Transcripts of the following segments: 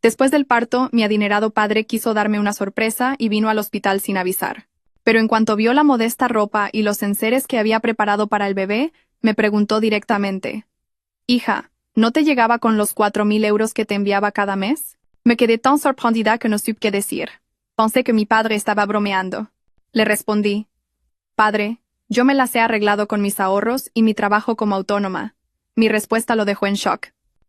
Después del parto, mi adinerado padre quiso darme una sorpresa y vino al hospital sin avisar. Pero en cuanto vio la modesta ropa y los enseres que había preparado para el bebé, me preguntó directamente: «Hija, ¿no te llegaba con los 4.000 euros que te enviaba cada mes?» Me quedé tan sorprendida que no supe qué decir. Pensé que mi padre estaba bromeando. Le respondí: «Padre, yo me las he arreglado con mis ahorros y mi trabajo como autónoma». Mi respuesta lo dejó en shock.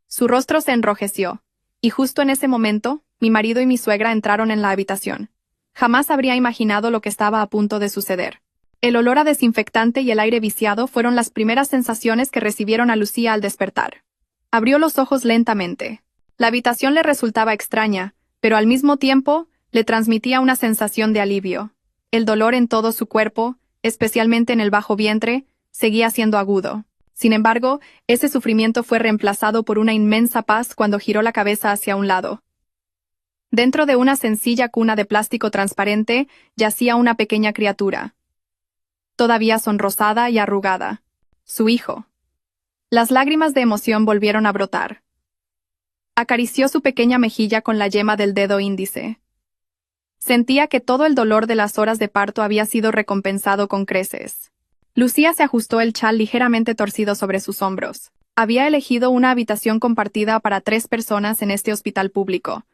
Su rostro se enrojeció, y justo en ese momento, mi marido y mi suegra entraron en la habitación. Jamás habría imaginado lo que estaba a punto de suceder. El olor a desinfectante y el aire viciado fueron las primeras sensaciones que recibieron a Lucía al despertar. Abrió los ojos lentamente. La habitación le resultaba extraña, pero al mismo tiempo, le transmitía una sensación de alivio. El dolor en todo su cuerpo, especialmente en el bajo vientre, seguía siendo agudo. Sin embargo, ese sufrimiento fue reemplazado por una inmensa paz cuando giró la cabeza hacia un lado. Dentro de una sencilla cuna de plástico transparente yacía una pequeña criatura, todavía sonrosada y arrugada. Su hijo. Las lágrimas de emoción volvieron a brotar. Acarició su pequeña mejilla con la yema del dedo índice. Sentía que todo el dolor de las horas de parto había sido recompensado con creces. Lucía se ajustó el chal ligeramente torcido sobre sus hombros. Había elegido una habitación compartida para 3 personas en este hospital público.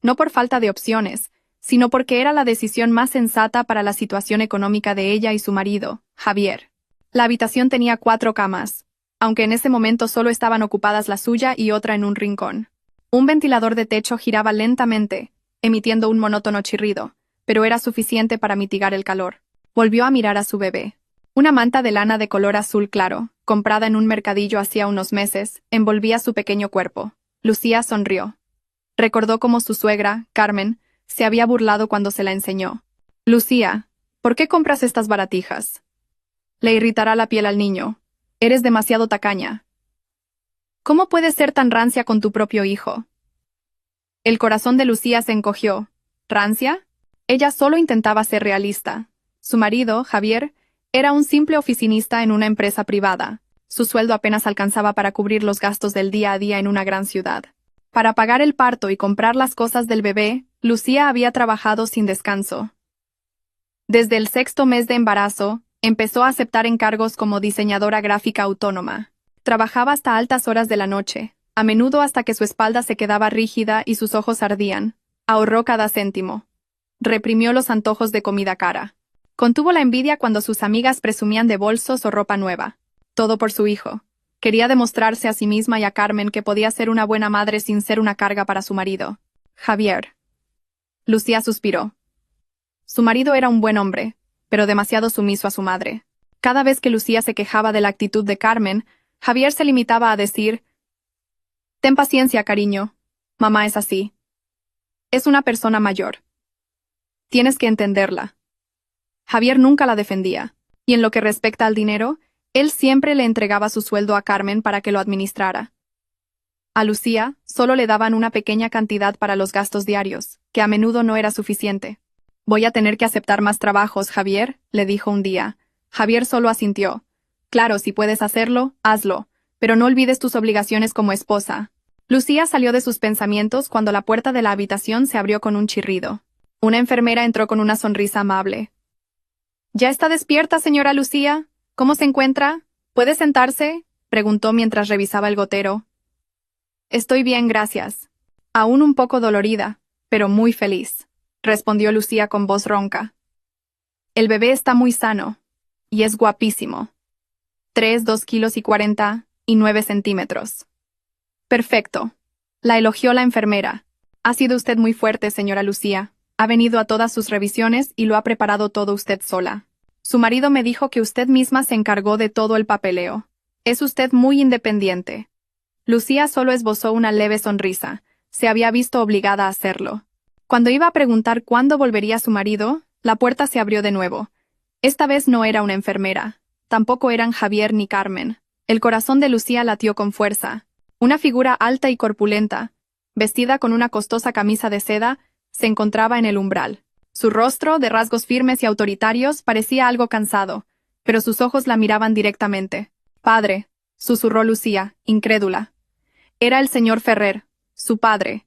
No por falta de opciones, sino porque era la decisión más sensata para la situación económica de ella y su marido, Javier. La habitación tenía 4 camas, aunque en ese momento solo estaban ocupadas la suya y otra en un rincón. Un ventilador de techo giraba lentamente, emitiendo un monótono chirrido, pero era suficiente para mitigar el calor. Volvió a mirar a su bebé. Una manta de lana de color azul claro, comprada en un mercadillo hacía unos meses, envolvía su pequeño cuerpo. Lucía sonrió. Recordó cómo su suegra, Carmen, se había burlado cuando se la enseñó. «Lucía, ¿por qué compras estas baratijas? Le irritará la piel al niño. Eres demasiado tacaña. ¿Cómo puedes ser tan rancia con tu propio hijo?» El corazón de Lucía se encogió. ¿Rancia? Ella solo intentaba ser realista. Su marido, Javier, era un simple oficinista en una empresa privada. Su sueldo apenas alcanzaba para cubrir los gastos del día a día en una gran ciudad. Para pagar el parto y comprar las cosas del bebé, Lucía había trabajado sin descanso. Desde el 6º mes de embarazo, empezó a aceptar encargos como diseñadora gráfica autónoma. Trabajaba hasta altas horas de la noche, a menudo hasta que su espalda se quedaba rígida y sus ojos ardían. Ahorró cada céntimo. Reprimió los antojos de comida cara. Contuvo la envidia cuando sus amigas presumían de bolsos o ropa nueva. Todo por su hijo. Quería demostrarse a sí misma y a Carmen que podía ser una buena madre sin ser una carga para su marido. Javier. Lucía suspiró. Su marido era un buen hombre, pero demasiado sumiso a su madre. Cada vez que Lucía se quejaba de la actitud de Carmen, Javier se limitaba a decir: «Ten paciencia, cariño. Mamá es así. Es una persona mayor. Tienes que entenderla». Javier nunca la defendía, y en lo que respecta al dinero, él siempre le entregaba su sueldo a Carmen para que lo administrara. A Lucía solo le daban una pequeña cantidad para los gastos diarios, que a menudo no era suficiente. «Voy a tener que aceptar más trabajos, Javier», le dijo un día. Javier solo asintió. «Claro, si puedes hacerlo, hazlo, pero no olvides tus obligaciones como esposa». Lucía salió de sus pensamientos cuando la puerta de la habitación se abrió con un chirrido. Una enfermera entró con una sonrisa amable. «¿Ya está despierta, señora Lucía? ¿Cómo se encuentra? ¿Puede sentarse?», preguntó mientras revisaba el gotero. «Estoy bien, gracias. Aún un poco dolorida, pero muy feliz», respondió Lucía con voz ronca. «El bebé está muy sano. Y es guapísimo. 2 kilos y 49 centímetros. Perfecto», la elogió la enfermera. «Ha sido usted muy fuerte, señora Lucía. Ha venido a todas sus revisiones y lo ha preparado todo usted sola. Su marido me dijo que usted misma se encargó de todo el papeleo. Es usted muy independiente». Lucía solo esbozó una leve sonrisa. Se había visto obligada a hacerlo. Cuando iba a preguntar cuándo volvería su marido, la puerta se abrió de nuevo. Esta vez no era una enfermera. Tampoco eran Javier ni Carmen. El corazón de Lucía latió con fuerza. Una figura alta y corpulenta, vestida con una costosa camisa de seda, se encontraba en el umbral. Su rostro, de rasgos firmes y autoritarios, parecía algo cansado, pero sus ojos la miraban directamente. «Padre», susurró Lucía, incrédula. Era el señor Ferrer, su padre.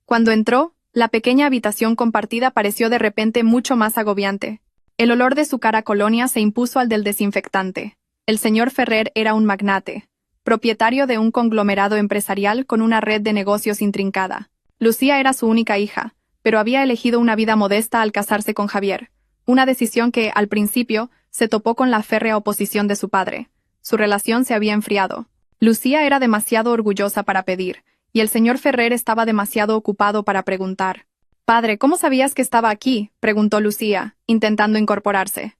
Cuando entró, la pequeña habitación compartida pareció de repente mucho más agobiante. El olor de su cara colonia se impuso al del desinfectante. El señor Ferrer era un magnate, propietario de un conglomerado empresarial con una red de negocios intrincada. Lucía era su única hija, pero había elegido una vida modesta al casarse con Javier, una decisión que, al principio, se topó con la férrea oposición de su padre. Su relación se había enfriado. Lucía era demasiado orgullosa para pedir, y el señor Ferrer estaba demasiado ocupado para preguntar. «Padre, ¿cómo sabías que estaba aquí?», preguntó Lucía, intentando incorporarse.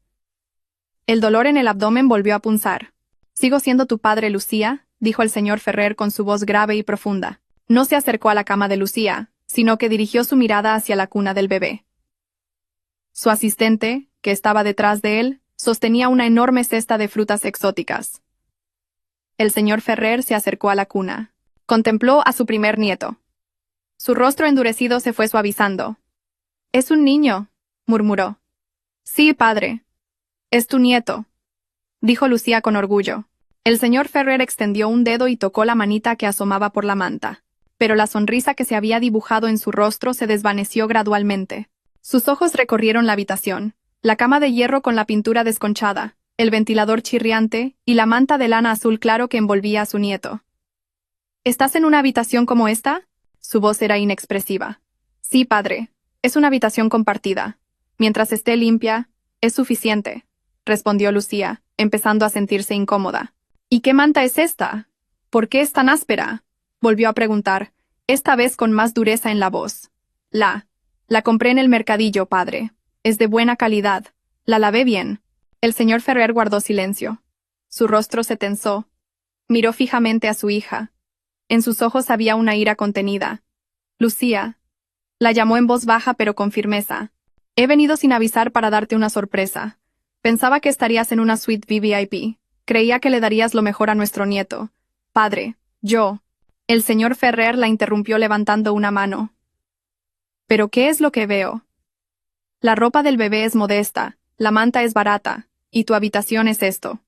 El dolor en el abdomen volvió a punzar. «Sigo siendo tu padre, Lucía», dijo el señor Ferrer con su voz grave y profunda. No se acercó a la cama de Lucía, sino que dirigió su mirada hacia la cuna del bebé. Su asistente, que estaba detrás de él, sostenía una enorme cesta de frutas exóticas. El señor Ferrer se acercó a la cuna. Contempló a su primer nieto. Su rostro endurecido se fue suavizando. «Es un niño», murmuró. «Sí, padre. Es tu nieto», dijo Lucía con orgullo. El señor Ferrer extendió un dedo y tocó la manita que asomaba por la manta. Pero la sonrisa que se había dibujado en su rostro se desvaneció gradualmente. Sus ojos recorrieron la habitación, la cama de hierro con la pintura desconchada, el ventilador chirriante y la manta de lana azul claro que envolvía a su nieto. «¿Estás en una habitación como esta?», su voz era inexpresiva. «Sí, padre. Es una habitación compartida. Mientras esté limpia, es suficiente», respondió Lucía, empezando a sentirse incómoda. «¿Y qué manta es esta? ¿Por qué es tan áspera?», volvió a preguntar, esta vez con más dureza en la voz. La compré en el mercadillo, padre. Es de buena calidad. La lavé bien». El señor Ferrer guardó silencio. Su rostro se tensó. Miró fijamente a su hija. En sus ojos había una ira contenida. «Lucía», la llamó en voz baja pero con firmeza. «He venido sin avisar para darte una sorpresa. Pensaba que estarías en una suite VIP. Creía que le darías lo mejor a nuestro nieto. Padre, yo». El señor Ferrer la interrumpió levantando una mano. «¿Pero qué es lo que veo? La ropa del bebé es modesta, la manta es barata, y tu habitación es esto».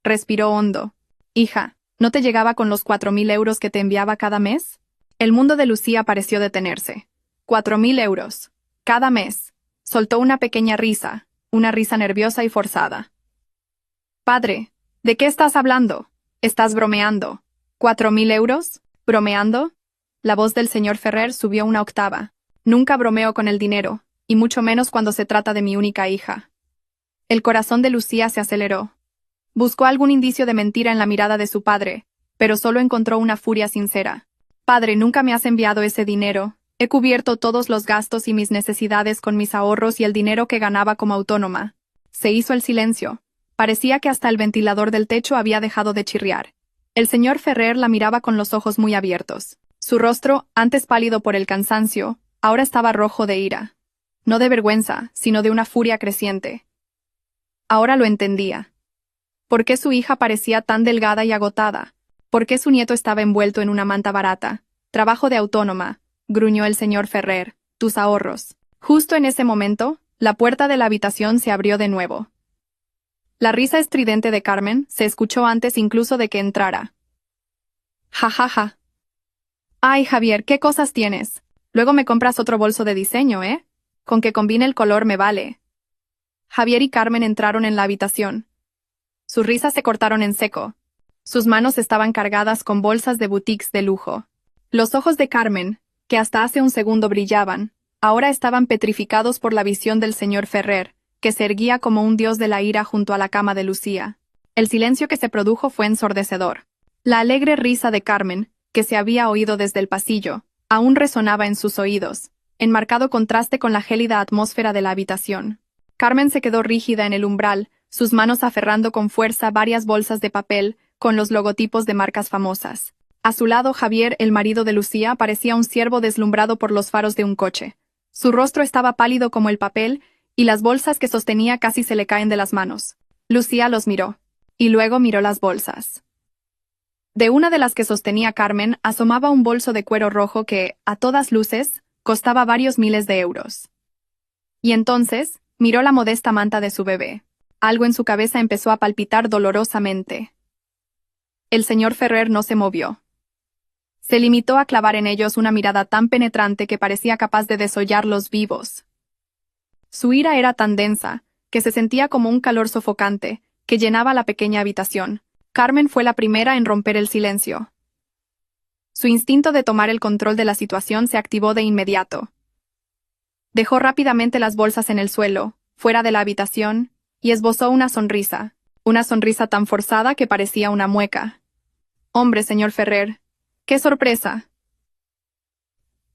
Respiró hondo. «Hija, ¿no te llegaba con los 4.000 euros que te enviaba cada mes?». El mundo de Lucía pareció detenerse. 4.000 euros. Cada mes. Soltó una pequeña risa, una risa nerviosa y forzada. «Padre, ¿de qué estás hablando? Estás bromeando. ¿4.000 euros? ¿Bromeando?». La voz del señor Ferrer subió una octava. «Nunca bromeo con el dinero, y mucho menos cuando se trata de mi única hija». El corazón de Lucía se aceleró. Buscó algún indicio de mentira en la mirada de su padre, pero solo encontró una furia sincera. «Padre, nunca me has enviado ese dinero. He cubierto todos los gastos y mis necesidades con mis ahorros y el dinero que ganaba como autónoma». Se hizo el silencio. Parecía que hasta el ventilador del techo había dejado de chirriar. El señor Ferrer la miraba con los ojos muy abiertos. Su rostro, antes pálido por el cansancio, ahora estaba rojo de ira. No de vergüenza, sino de una furia creciente. Ahora lo entendía. ¿Por qué su hija parecía tan delgada y agotada? ¿Por qué su nieto estaba envuelto en una manta barata? «Trabajo de autónoma», gruñó el señor Ferrer. «Tus ahorros». Justo en ese momento, la puerta de la habitación se abrió de nuevo. La risa estridente de Carmen se escuchó antes incluso de que entrara. «Ja, ja, ja. Ay, Javier, ¿qué cosas tienes? Luego me compras otro bolso de diseño, ¿eh? Con que combine el color me vale». Javier y Carmen entraron en la habitación. Sus risas se cortaron en seco. Sus manos estaban cargadas con bolsas de boutiques de lujo. Los ojos de Carmen, que hasta hace un segundo brillaban, ahora estaban petrificados por la visión del señor Ferrer, que se erguía como un dios de la ira junto a la cama de Lucía. El silencio que se produjo fue ensordecedor. La alegre risa de Carmen, que se había oído desde el pasillo, aún resonaba en sus oídos, en marcado contraste con la gélida atmósfera de la habitación. Carmen se quedó rígida en el umbral, sus manos aferrando con fuerza varias bolsas de papel con los logotipos de marcas famosas. A su lado, Javier, el marido de Lucía, parecía un ciervo deslumbrado por los faros de un coche. Su rostro estaba pálido como el papel, y las bolsas que sostenía casi se le caen de las manos. Lucía los miró, y luego miró las bolsas. De una de las que sostenía Carmen asomaba un bolso de cuero rojo que, a todas luces, costaba varios miles de euros. Y entonces, miró la modesta manta de su bebé. Algo en su cabeza empezó a palpitar dolorosamente. El señor Ferrer no se movió. Se limitó a clavar en ellos una mirada tan penetrante que parecía capaz de desollarlos vivos. Su ira era tan densa, que se sentía como un calor sofocante, que llenaba la pequeña habitación. Carmen fue la primera en romper el silencio. Su instinto de tomar el control de la situación se activó de inmediato. Dejó rápidamente las bolsas en el suelo, fuera de la habitación, y esbozó una sonrisa tan forzada que parecía una mueca. «Hombre, señor Ferrer, qué sorpresa».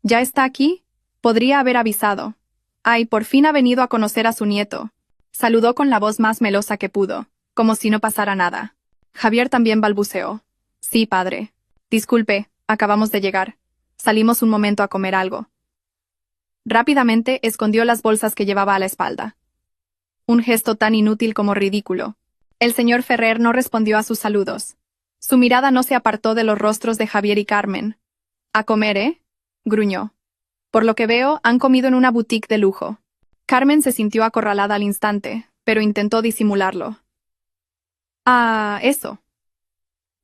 «¿Ya está aquí? Podría haber avisado». «Ay, por fin ha venido a conocer a su nieto». Saludó con la voz más melosa que pudo, como si no pasara nada. Javier también balbuceó. «Sí, padre. Disculpe, acabamos de llegar. Salimos un momento a comer algo». Rápidamente escondió las bolsas que llevaba a la espalda. Un gesto tan inútil como ridículo. El señor Ferrer no respondió a sus saludos. Su mirada no se apartó de los rostros de Javier y Carmen. «¿A comer, eh?», gruñó. «Por lo que veo, han comido en una boutique de lujo». Carmen se sintió acorralada al instante, pero intentó disimularlo. «Ah, eso.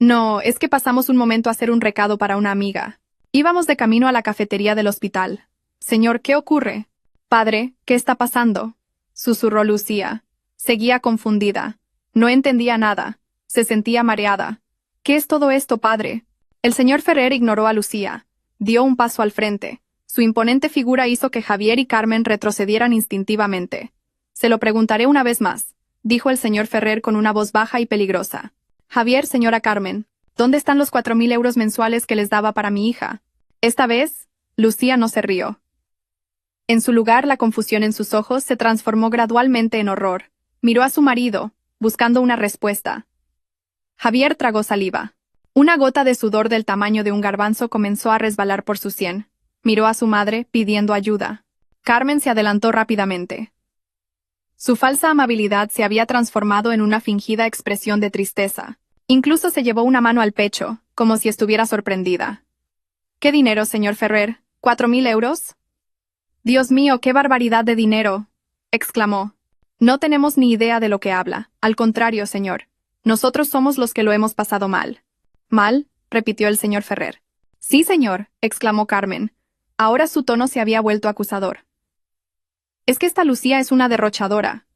No, es que pasamos un momento a hacer un recado para una amiga. Íbamos de camino a la cafetería del hospital». «Señor, ¿qué ocurre?» «Padre, ¿qué está pasando?», susurró Lucía. Seguía confundida. No entendía nada. Se sentía mareada. «¿Qué es todo esto, padre?». El señor Ferrer ignoró a Lucía. Dio un paso al frente. Su imponente figura hizo que Javier y Carmen retrocedieran instintivamente. «Se lo preguntaré una vez más», dijo el señor Ferrer con una voz baja y peligrosa. «Javier, señora Carmen, ¿dónde están los 4.000 euros mensuales que les daba para mi hija?». Esta vez, Lucía no se rió. En su lugar, la confusión en sus ojos se transformó gradualmente en horror. Miró a su marido, buscando una respuesta. Javier tragó saliva. Una gota de sudor del tamaño de un garbanzo comenzó a resbalar por su sien. Miró a su madre, pidiendo ayuda. Carmen se adelantó rápidamente. Su falsa amabilidad se había transformado en una fingida expresión de tristeza. Incluso se llevó una mano al pecho, como si estuviera sorprendida. «¿Qué dinero, señor Ferrer? ¿4.000 euros?» «Dios mío, qué barbaridad de dinero», exclamó. «No tenemos ni idea de lo que habla. Al contrario, señor. Nosotros somos los que lo hemos pasado mal». «¿Mal?», repitió el señor Ferrer. «Sí, señor», exclamó Carmen. Ahora su tono se había vuelto acusador. «Es que esta Lucía es una derrochadora.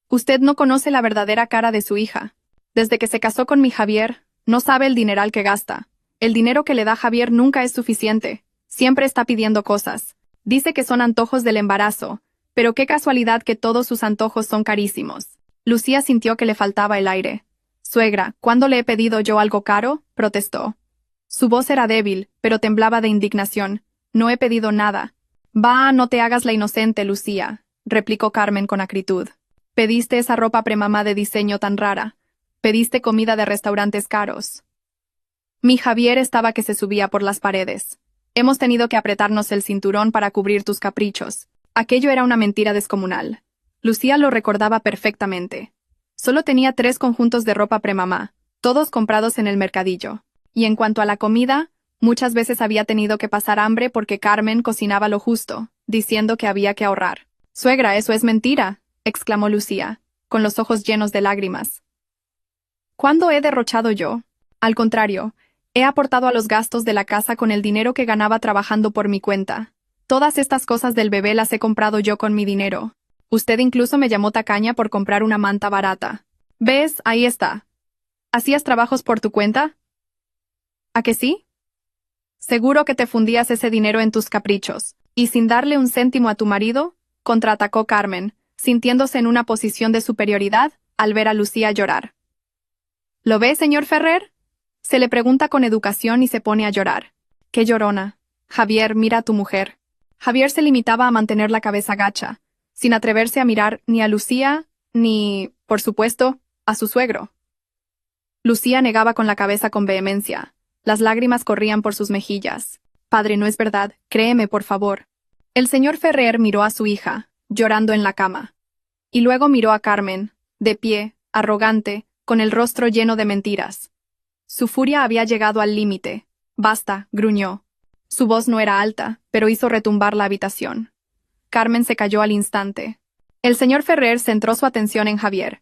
Usted no conoce la verdadera cara de su hija. Desde que se casó con mi Javier, no sabe el dineral que gasta. El dinero que le da Javier nunca es suficiente. Siempre está pidiendo cosas. Dice que son antojos del embarazo, pero qué casualidad que todos sus antojos son carísimos». Lucía sintió que le faltaba el aire. «Suegra, ¿cuándo le he pedido yo algo caro?», protestó. Su voz era débil, pero temblaba de indignación. «No he pedido nada». «Va, no te hagas la inocente, Lucía», replicó Carmen con acritud. «Pediste esa ropa premamá de diseño tan rara. Pediste comida de restaurantes caros. Mi Javier estaba que se subía por las paredes. Hemos tenido que apretarnos el cinturón para cubrir tus caprichos». Aquello era una mentira descomunal. Lucía lo recordaba perfectamente. Solo tenía 3 conjuntos de ropa premamá, todos comprados en el mercadillo. Y en cuanto a la comida, muchas veces había tenido que pasar hambre porque Carmen cocinaba lo justo, diciendo que había que ahorrar. «Suegra, eso es mentira», exclamó Lucía, con los ojos llenos de lágrimas. «¿Cuándo he derrochado yo? Al contrario, he aportado a los gastos de la casa con el dinero que ganaba trabajando por mi cuenta. Todas estas cosas del bebé las he comprado yo con mi dinero. Usted incluso me llamó tacaña por comprar una manta barata. ¿Ves? Ahí está. ¿Hacías trabajos por tu cuenta? ¿A que sí? Seguro que te fundías ese dinero en tus caprichos. Y sin darle un céntimo a tu marido», contraatacó Carmen, sintiéndose en una posición de superioridad al ver a Lucía llorar. «¿Lo ve, señor Ferrer?». Se le pregunta con educación y se pone a llorar. «Qué llorona. Javier, mira a tu mujer». Javier se limitaba a mantener la cabeza gacha, sin atreverse a mirar ni a Lucía, ni, por supuesto, a su suegro. Lucía negaba con la cabeza con vehemencia. Las lágrimas corrían por sus mejillas. «Padre, no es verdad. Créeme, por favor». El señor Ferrer miró a su hija, llorando en la cama. Y luego miró a Carmen, de pie, arrogante, con el rostro lleno de mentiras. Su furia había llegado al límite. «Basta», gruñó. Su voz no era alta, pero hizo retumbar la habitación. Carmen se calló al instante. El señor Ferrer centró su atención en Javier.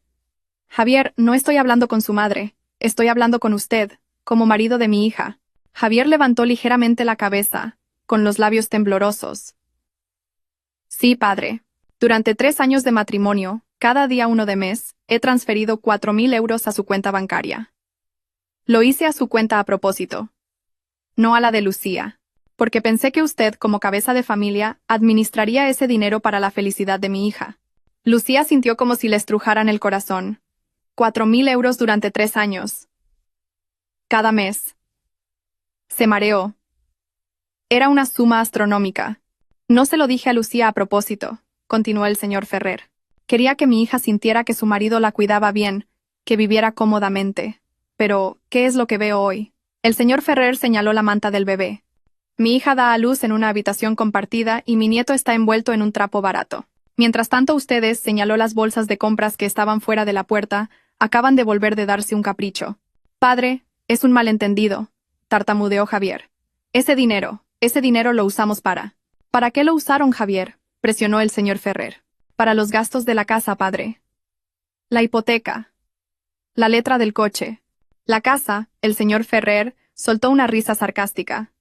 «Javier, no estoy hablando con su madre. Estoy hablando con usted, como marido de mi hija». Javier levantó ligeramente la cabeza, con los labios temblorosos. Sí, padre. Durante 3 años de matrimonio, cada día 1 de mes, he transferido 4.000 euros a su cuenta bancaria. Lo hice a su cuenta a propósito. No a la de Lucía. Porque pensé que usted, como cabeza de familia, administraría ese dinero para la felicidad de mi hija. Lucía sintió como si le estrujaran el corazón. 4.000 euros durante 3 años. Cada mes. Se mareó. Era una suma astronómica. No se lo dije a Lucía a propósito, continuó el señor Ferrer. Quería que mi hija sintiera que su marido la cuidaba bien, que viviera cómodamente. Pero, ¿qué es lo que veo hoy? El señor Ferrer señaló la manta del bebé. Mi hija da a luz en una habitación compartida y mi nieto está envuelto en un trapo barato. Mientras tanto ustedes, señaló las bolsas de compras que estaban fuera de la puerta, acaban de volver de darse un capricho. Padre, es un malentendido, tartamudeó Javier. Ese dinero lo usamos para... ¿Para qué lo usaron, Javier? Presionó el señor Ferrer. Para los gastos de la casa, padre. La hipoteca. La letra del coche. La casa, el señor Ferrer, soltó una risa sarcástica.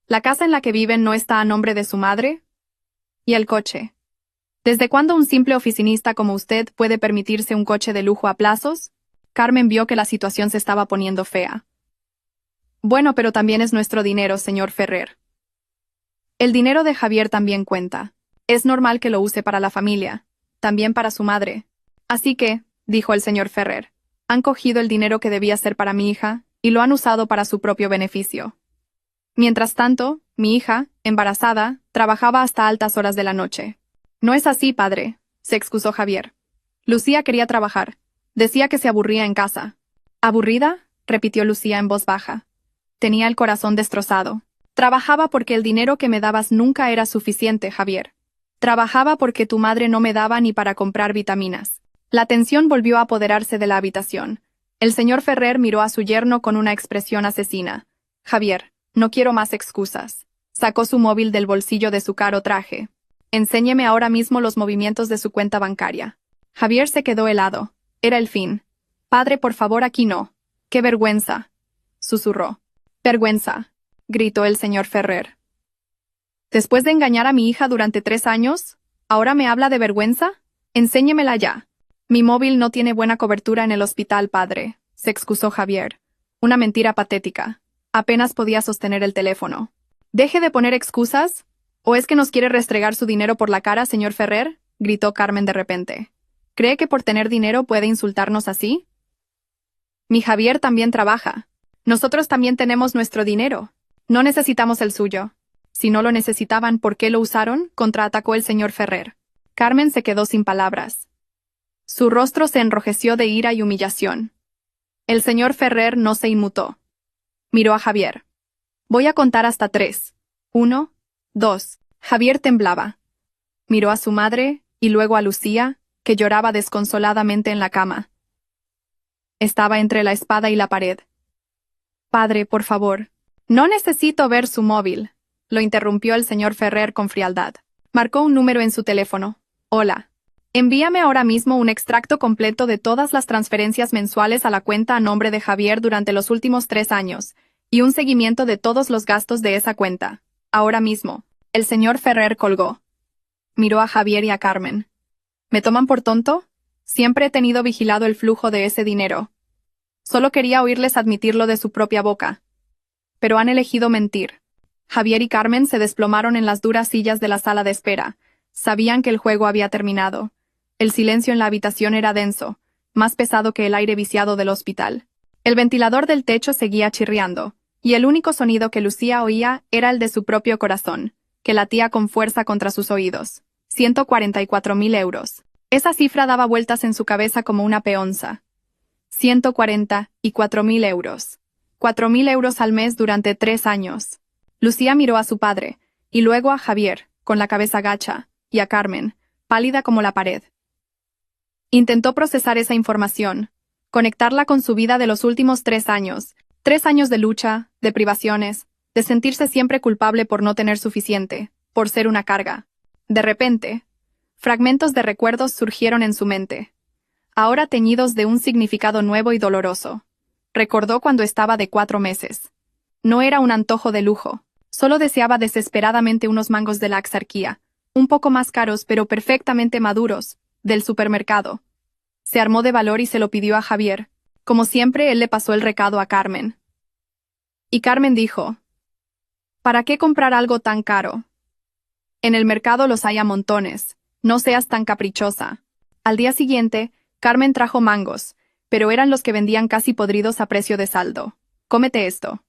¿La casa en la que viven no está a nombre de su madre? ¿Y el coche? ¿Desde cuándo un simple oficinista como usted puede permitirse un coche de lujo a plazos? Carmen vio que la situación se estaba poniendo fea. Bueno, pero también es nuestro dinero, señor Ferrer. El dinero de Javier también cuenta. Es normal que lo use para la familia, también para su madre. Así que, dijo el señor Ferrer, han cogido el dinero que debía ser para mi hija y lo han usado para su propio beneficio. Mientras tanto, mi hija, embarazada, trabajaba hasta altas horas de la noche. No es así, padre, se excusó Javier. Lucía quería trabajar. Decía que se aburría en casa. ¿Aburrida? Repitió Lucía en voz baja. Tenía el corazón destrozado. Trabajaba porque el dinero que me dabas nunca era suficiente, Javier. Trabajaba porque tu madre no me daba ni para comprar vitaminas. La tensión volvió a apoderarse de la habitación. El señor Ferrer miró a su yerno con una expresión asesina. Javier, no quiero más excusas. Sacó su móvil del bolsillo de su caro traje. Enséñeme ahora mismo los movimientos de su cuenta bancaria. Javier se quedó helado. Era el fin. Padre, por favor, aquí no. ¡Qué vergüenza! Susurró. Vergüenza, gritó el señor Ferrer. Después de engañar a mi hija durante 3 años, ¿ahora me habla de vergüenza? Enséñemela ya. Mi móvil no tiene buena cobertura en el hospital, padre, se excusó Javier. Una mentira patética. Apenas podía sostener el teléfono. Deje de poner excusas. ¿O es que nos quiere restregar su dinero por la cara, señor Ferrer? Gritó Carmen de repente. ¿Cree que por tener dinero puede insultarnos así? Mi Javier también trabaja. Nosotros también tenemos nuestro dinero. No necesitamos el suyo. Si no lo necesitaban, ¿por qué lo usaron?, contraatacó el señor Ferrer. Carmen se quedó sin palabras. Su rostro se enrojeció de ira y humillación. El señor Ferrer no se inmutó. Miró a Javier. Voy a contar hasta 3. 1, 2. Javier temblaba. Miró a su madre, y luego a Lucía, que lloraba desconsoladamente en la cama. Estaba entre la espada y la pared. Padre, por favor. No necesito ver su móvil, lo interrumpió el señor Ferrer con frialdad. Marcó un número en su teléfono. Hola. Envíame ahora mismo un extracto completo de todas las transferencias mensuales a la cuenta a nombre de Javier durante los últimos 3 años, y un seguimiento de todos los gastos de esa cuenta. Ahora mismo. El señor Ferrer colgó. Miró a Javier y a Carmen. ¿Me toman por tonto? Siempre he tenido vigilado el flujo de ese dinero. Solo quería oírles admitirlo de su propia boca. Pero han elegido mentir. Javier y Carmen se desplomaron en las duras sillas de la sala de espera. Sabían que el juego había terminado. El silencio en la habitación era denso, más pesado que el aire viciado del hospital. El ventilador del techo seguía chirriando, y el único sonido que Lucía oía era el de su propio corazón, que latía con fuerza contra sus oídos. 144.000 euros. Esa cifra daba vueltas en su cabeza como una peonza. 144.000 euros. 4.000 euros al mes durante 3 años. Lucía miró a su padre, y luego a Javier, con la cabeza gacha, y a Carmen, pálida como la pared. Intentó procesar esa información, conectarla con su vida de los últimos 3 años, 3 años de lucha, de privaciones, de sentirse siempre culpable por no tener suficiente, por ser una carga. De repente, fragmentos de recuerdos surgieron en su mente, ahora teñidos de un significado nuevo y doloroso. Recordó cuando estaba de 4 meses. No era un antojo de lujo. Solo deseaba desesperadamente unos mangos de la Axarquía, un poco más caros pero perfectamente maduros, del supermercado. Se armó de valor y se lo pidió a Javier. Como siempre, él le pasó el recado a Carmen. Y Carmen dijo: ¿para qué comprar algo tan caro? En el mercado los hay a montones. No seas tan caprichosa. Al día siguiente, Carmen trajo mangos, pero eran los que vendían casi podridos a precio de saldo. Cómete esto.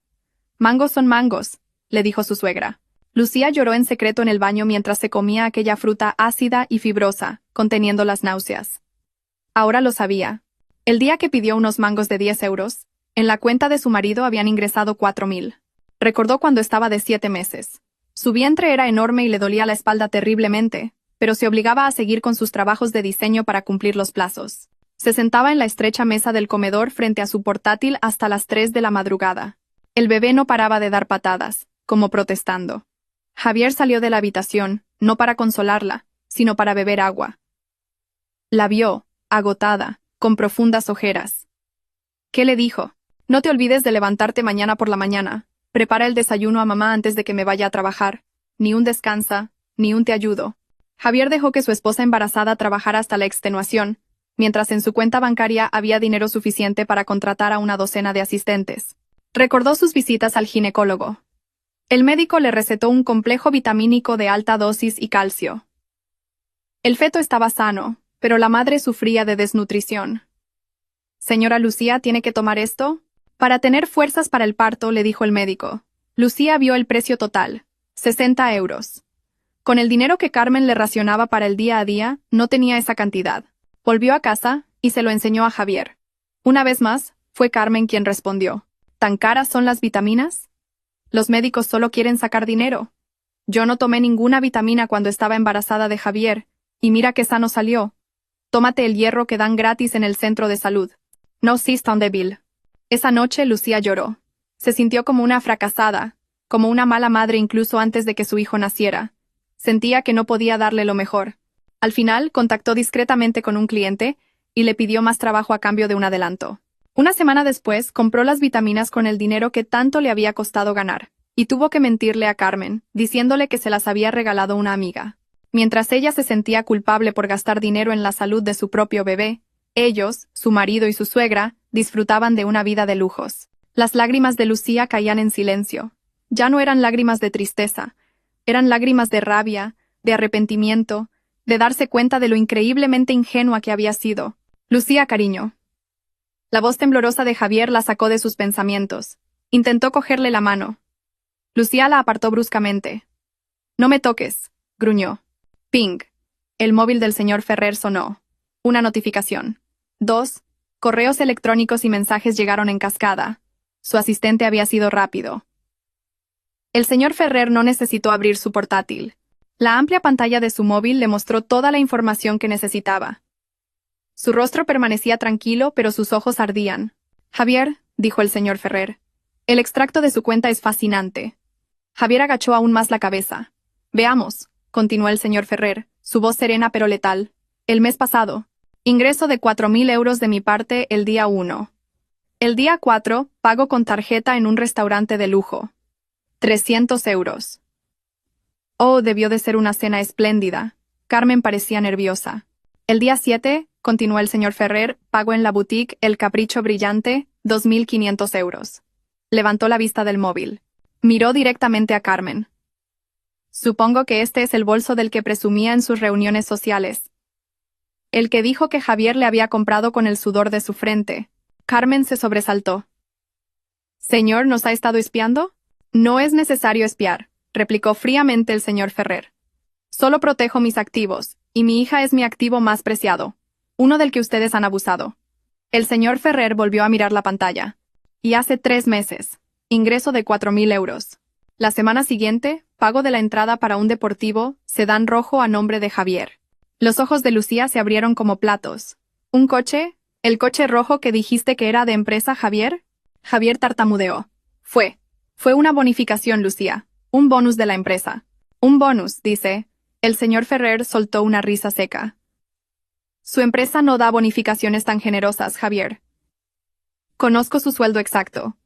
Mangos son mangos, le dijo su suegra. Lucía lloró en secreto en el baño mientras se comía aquella fruta ácida y fibrosa, conteniendo las náuseas. Ahora lo sabía. El día que pidió unos mangos de 10 euros, en la cuenta de su marido habían ingresado 4.000. Recordó cuando estaba de 7 meses. Su vientre era enorme y le dolía la espalda terriblemente, pero se obligaba a seguir con sus trabajos de diseño para cumplir los plazos. Se sentaba en la estrecha mesa del comedor frente a su portátil hasta las 3 de la madrugada. El bebé no paraba de dar patadas, como protestando. Javier salió de la habitación, no para consolarla, sino para beber agua. La vio, agotada, con profundas ojeras. ¿Qué le dijo? No te olvides de levantarte mañana por la mañana. Prepara el desayuno a mamá antes de que me vaya a trabajar. Ni un descansa, ni un te ayudo. Javier dejó que su esposa embarazada trabajara hasta la extenuación, mientras en su cuenta bancaria había dinero suficiente para contratar a una docena de asistentes. Recordó sus visitas al ginecólogo. El médico le recetó un complejo vitamínico de alta dosis y calcio. El feto estaba sano, pero la madre sufría de desnutrición. Señora Lucía, ¿tiene que tomar esto? Para tener fuerzas para el parto, le dijo el médico. Lucía vio el precio total, 60 euros. Con el dinero que Carmen le racionaba para el día a día, no tenía esa cantidad. Volvió a casa y se lo enseñó a Javier. Una vez más, fue Carmen quien respondió. ¿Tan caras son las vitaminas? Los médicos solo quieren sacar dinero. Yo no tomé ninguna vitamina cuando estaba embarazada de Javier, y mira qué sano salió. Tómate el hierro que dan gratis en el centro de salud. No seas tan débil. Esa noche Lucía lloró. Se sintió como una fracasada, como una mala madre incluso antes de que su hijo naciera. Sentía que no podía darle lo mejor. Al final, contactó discretamente con un cliente y le pidió más trabajo a cambio de un adelanto. Una semana después, compró las vitaminas con el dinero que tanto le había costado ganar, y tuvo que mentirle a Carmen, diciéndole que se las había regalado una amiga. Mientras ella se sentía culpable por gastar dinero en la salud de su propio bebé, ellos, su marido y su suegra, disfrutaban de una vida de lujos. Las lágrimas de Lucía caían en silencio. Ya no eran lágrimas de tristeza, eran lágrimas de rabia, de arrepentimiento, de darse cuenta de lo increíblemente ingenua que había sido. Lucía, cariño. La voz temblorosa de Javier la sacó de sus pensamientos. Intentó cogerle la mano. Lucía la apartó bruscamente. No me toques, gruñó. Ping. El móvil del señor Ferrer sonó. Una notificación. 2. Correos electrónicos y mensajes llegaron en cascada. Su asistente había sido rápido. El señor Ferrer no necesitó abrir su portátil. La amplia pantalla de su móvil le mostró toda la información que necesitaba. Su rostro permanecía tranquilo, pero sus ojos ardían. Javier, dijo el señor Ferrer. El extracto de su cuenta es fascinante. Javier agachó aún más la cabeza. Veamos, continuó el señor Ferrer, su voz serena pero letal. El mes pasado. Ingreso de 4.000 euros de mi parte el día 1. El día 4, pago con tarjeta en un restaurante de lujo. 300 euros. Oh, debió de ser una cena espléndida. Carmen parecía nerviosa. El día 7, continuó el señor Ferrer, pago en la boutique El Capricho Brillante, 2.500 euros. Levantó la vista del móvil. Miró directamente a Carmen. Supongo que este es el bolso del que presumía en sus reuniones sociales. El que dijo que Javier le había comprado con el sudor de su frente. Carmen se sobresaltó. ¿Señor, nos ha estado espiando? No es necesario espiar, replicó fríamente el señor Ferrer. Solo protejo mis activos, y mi hija es mi activo más preciado, uno del que ustedes han abusado. El señor Ferrer volvió a mirar la pantalla. Y hace 3 meses. Ingreso de 4.000 euros. La semana siguiente, pago de la entrada para un deportivo, sedán rojo a nombre de Javier. Los ojos de Lucía se abrieron como platos. ¿Un coche? ¿El coche rojo que dijiste que era de empresa, Javier? Javier tartamudeó. Fue una bonificación, Lucía. Un bonus de la empresa. Un bonus, dice. El señor Ferrer soltó una risa seca. Su empresa no da bonificaciones tan generosas, Javier. Conozco su sueldo exacto.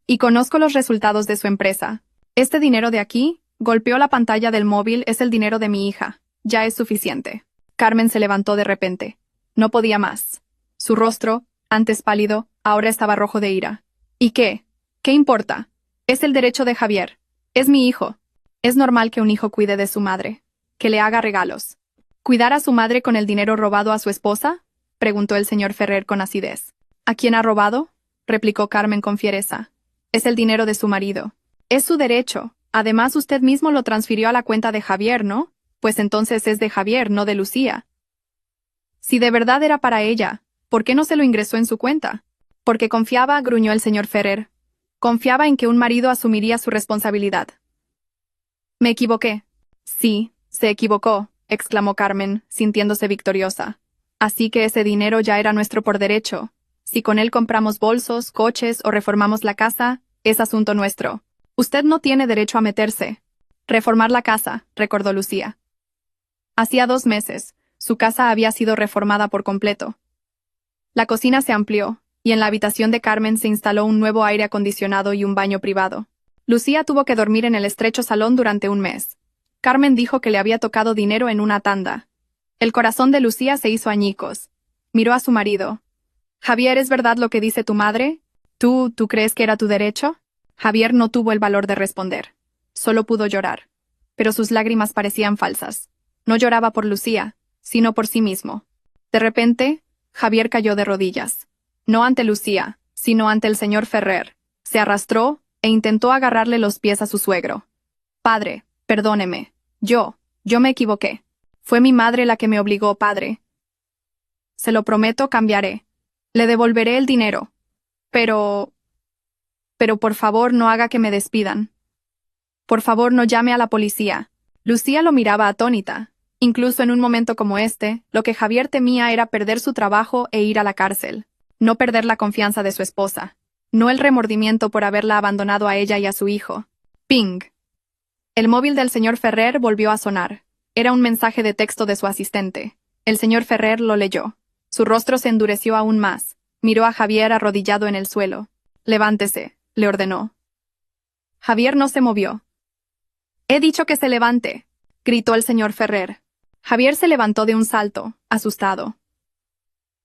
Y conozco los resultados de su empresa. Este dinero de aquí, golpeó la pantalla del móvil, es el dinero de mi hija. Ya es suficiente. Carmen se levantó de repente. No podía más. Su rostro, antes pálido, ahora estaba rojo de ira. ¿Y qué? ¿Qué importa? Es el derecho de Javier. Es mi hijo. Es normal que un hijo cuide de su madre. Que le haga regalos. ¿Cuidar a su madre con el dinero robado a su esposa? Preguntó el señor Ferrer con acidez. ¿A quién ha robado? Replicó Carmen con fiereza. Es el dinero de su marido. Es su derecho. Además, usted mismo lo transfirió a la cuenta de Javier, ¿no? Pues entonces es de Javier, no de Lucía. Si de verdad era para ella, ¿por qué no se lo ingresó en su cuenta? Porque confiaba, gruñó el señor Ferrer. Confiaba en que un marido asumiría su responsabilidad. Me equivoqué. Sí, se equivocó, exclamó Carmen, sintiéndose victoriosa. Así que ese dinero ya era nuestro por derecho. Si con él compramos bolsos, coches o reformamos la casa, es asunto nuestro. Usted no tiene derecho a meterse. Reformar la casa, recordó Lucía. Hacía 2 meses, su casa había sido reformada por completo. La cocina se amplió, y en la habitación de Carmen se instaló un nuevo aire acondicionado y un baño privado. Lucía tuvo que dormir en el estrecho salón durante un mes. Carmen dijo que le había tocado dinero en una tanda. El corazón de Lucía se hizo añicos. Miró a su marido. Javier, ¿es verdad lo que dice tu madre? ¿Tú crees que era tu derecho? Javier no tuvo el valor de responder. Solo pudo llorar. Pero sus lágrimas parecían falsas. No lloraba por Lucía, sino por sí mismo. De repente, Javier cayó de rodillas. No ante Lucía, sino ante el señor Ferrer. Se arrastró e intentó agarrarle los pies a su suegro. Padre, perdóneme. Yo me equivoqué. Fue mi madre la que me obligó, padre. Se lo prometo, cambiaré. Le devolveré el dinero. Pero por favor no haga que me despidan. Por favor no llame a la policía. Lucía lo miraba atónita. Incluso en un momento como este, lo que Javier temía era perder su trabajo e ir a la cárcel. No perder la confianza de su esposa. No el remordimiento por haberla abandonado a ella y a su hijo. Ping. El móvil del señor Ferrer volvió a sonar. Era un mensaje de texto de su asistente. El señor Ferrer lo leyó. Su rostro se endureció aún más. Miró a Javier arrodillado en el suelo. Levántese, le ordenó. Javier no se movió. He dicho que se levante, gritó el señor Ferrer. Javier se levantó de un salto, asustado.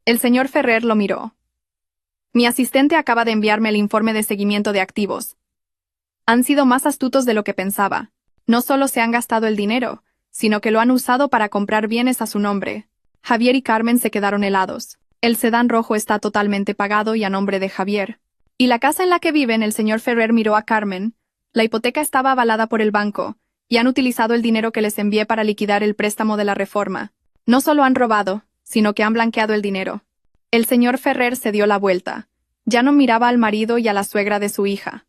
El señor Ferrer lo miró. Mi asistente acaba de enviarme el informe de seguimiento de activos. Han sido más astutos de lo que pensaba. No solo se han gastado el dinero, sino que lo han usado para comprar bienes a su nombre. Javier y Carmen se quedaron helados. El sedán rojo está totalmente pagado y a nombre de Javier. ¿Y la casa en la que viven? El señor Ferrer miró a Carmen. La hipoteca estaba avalada por el banco, y han utilizado el dinero que les envié para liquidar el préstamo de la reforma. No solo han robado, sino que han blanqueado el dinero. El señor Ferrer se dio la vuelta. Ya no miraba al marido y a la suegra de su hija.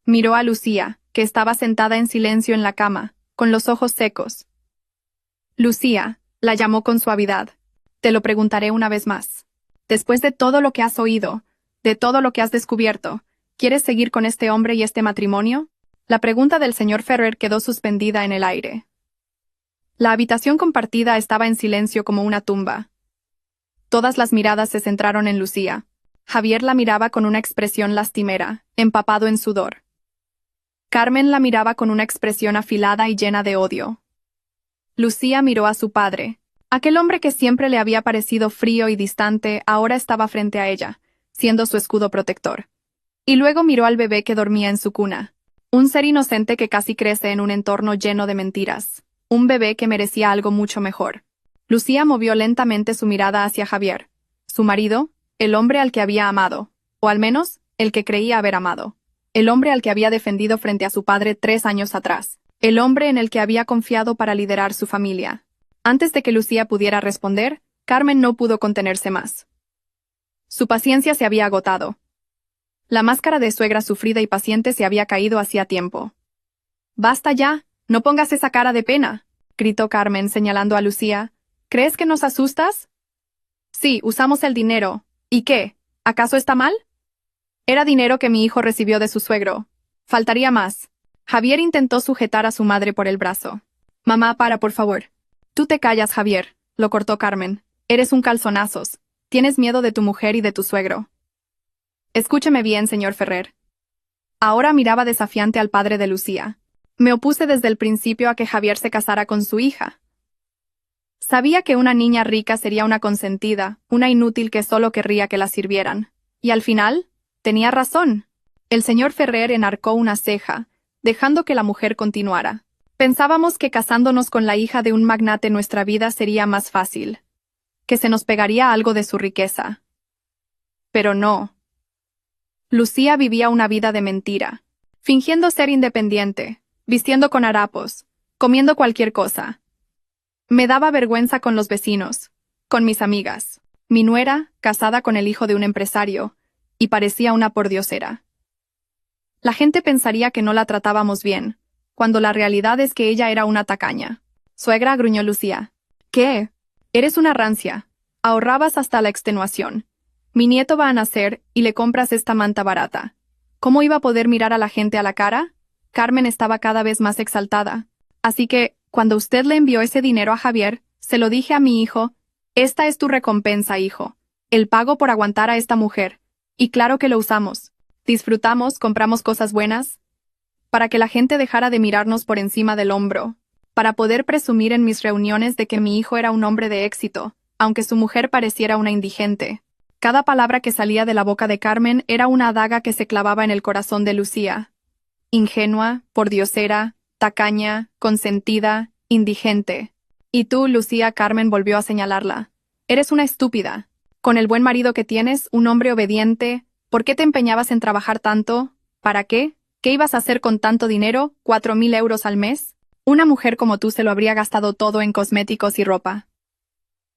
Miró a Lucía, que estaba sentada en silencio en la cama, con los ojos secos. Lucía, la llamó con suavidad. Te lo preguntaré una vez más. Después de todo lo que has oído, de todo lo que has descubierto, ¿quieres seguir con este hombre y este matrimonio? La pregunta del señor Ferrer quedó suspendida en el aire. La habitación compartida estaba en silencio como una tumba. Todas las miradas se centraron en Lucía. Javier la miraba con una expresión lastimera, empapado en sudor. Carmen la miraba con una expresión afilada y llena de odio. Lucía miró a su padre. Aquel hombre que siempre le había parecido frío y distante ahora estaba frente a ella, siendo su escudo protector. Y luego miró al bebé que dormía en su cuna. Un ser inocente que casi crece en un entorno lleno de mentiras. Un bebé que merecía algo mucho mejor. Lucía movió lentamente su mirada hacia Javier. Su marido, el hombre al que había amado, o al menos, el que creía haber amado. El hombre al que había defendido frente a su padre 3 años atrás. El hombre en el que había confiado para liderar su familia. Antes de que Lucía pudiera responder, Carmen no pudo contenerse más. Su paciencia se había agotado. La máscara de suegra sufrida y paciente se había caído hacía tiempo. «Basta ya, no pongas esa cara de pena», gritó Carmen señalando a Lucía. «¿Crees que nos asustas?» «Sí, usamos el dinero. ¿Y qué? ¿Acaso está mal?» «Era dinero que mi hijo recibió de su suegro. Faltaría más». Javier intentó sujetar a su madre por el brazo. «Mamá, para, por favor». «Tú te callas, Javier», lo cortó Carmen. «Eres un calzonazos. Tienes miedo de tu mujer y de tu suegro». «Escúcheme bien, señor Ferrer. Ahora miraba desafiante al padre de Lucía. Me opuse desde el principio a que Javier se casara con su hija. Sabía que una niña rica sería una consentida, una inútil que solo querría que la sirvieran. Y al final, tenía razón. El señor Ferrer enarcó una ceja, dejando que la mujer continuara. Pensábamos que casándonos con la hija de un magnate nuestra vida sería más fácil, que se nos pegaría algo de su riqueza. Pero no. Lucía vivía una vida de mentira, fingiendo ser independiente, vistiendo con harapos, comiendo cualquier cosa. Me daba vergüenza con los vecinos, con mis amigas. Mi nuera, casada con el hijo de un empresario, y parecía una pordiosera. La gente pensaría que no la tratábamos bien, cuando la realidad es que ella era una tacaña. Suegra, gruñó Lucía. ¿Qué? Eres una rancia. Ahorrabas hasta la extenuación. Mi nieto va a nacer y le compras esta manta barata. ¿Cómo iba a poder mirar a la gente a la cara? Carmen estaba cada vez más exaltada. Así que, cuando usted le envió ese dinero a Javier, se lo dije a mi hijo, esta es tu recompensa, hijo. El pago por aguantar a esta mujer. Y claro que lo usamos. Disfrutamos, compramos cosas buenas, para que la gente dejara de mirarnos por encima del hombro, para poder presumir en mis reuniones de que mi hijo era un hombre de éxito, aunque su mujer pareciera una indigente. Cada palabra que salía de la boca de Carmen era una daga que se clavaba en el corazón de Lucía. Ingenua, pordiosera, tacaña, consentida, indigente. Y tú, Lucía, Carmen volvió a señalarla. Eres una estúpida. Con el buen marido que tienes, un hombre obediente, ¿por qué te empeñabas en trabajar tanto? ¿Para qué? ¿Qué ibas a hacer con tanto dinero? ¿4.000 euros al mes? Una mujer como tú se lo habría gastado todo en cosméticos y ropa.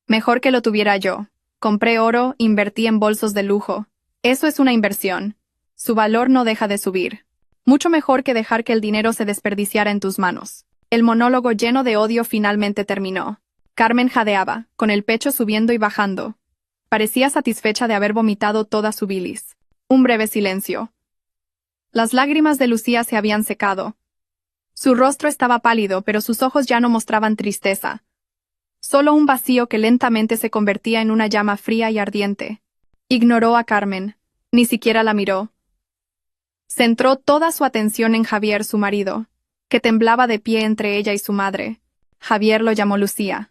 Mejor que lo tuviera yo. Compré oro, invertí en bolsos de lujo. Eso es una inversión. Su valor no deja de subir. Mucho mejor que dejar que el dinero se desperdiciara en tus manos. El monólogo lleno de odio finalmente terminó. Carmen jadeaba, con el pecho subiendo y bajando. Parecía satisfecha de haber vomitado toda su bilis. Un breve silencio. Las lágrimas de Lucía se habían secado. Su rostro estaba pálido, pero sus ojos ya no mostraban tristeza. Solo un vacío que lentamente se convertía en una llama fría y ardiente. Ignoró a Carmen. Ni siquiera la miró. Centró toda su atención en Javier, su marido, que temblaba de pie entre ella y su madre. Javier lo llamó Lucía.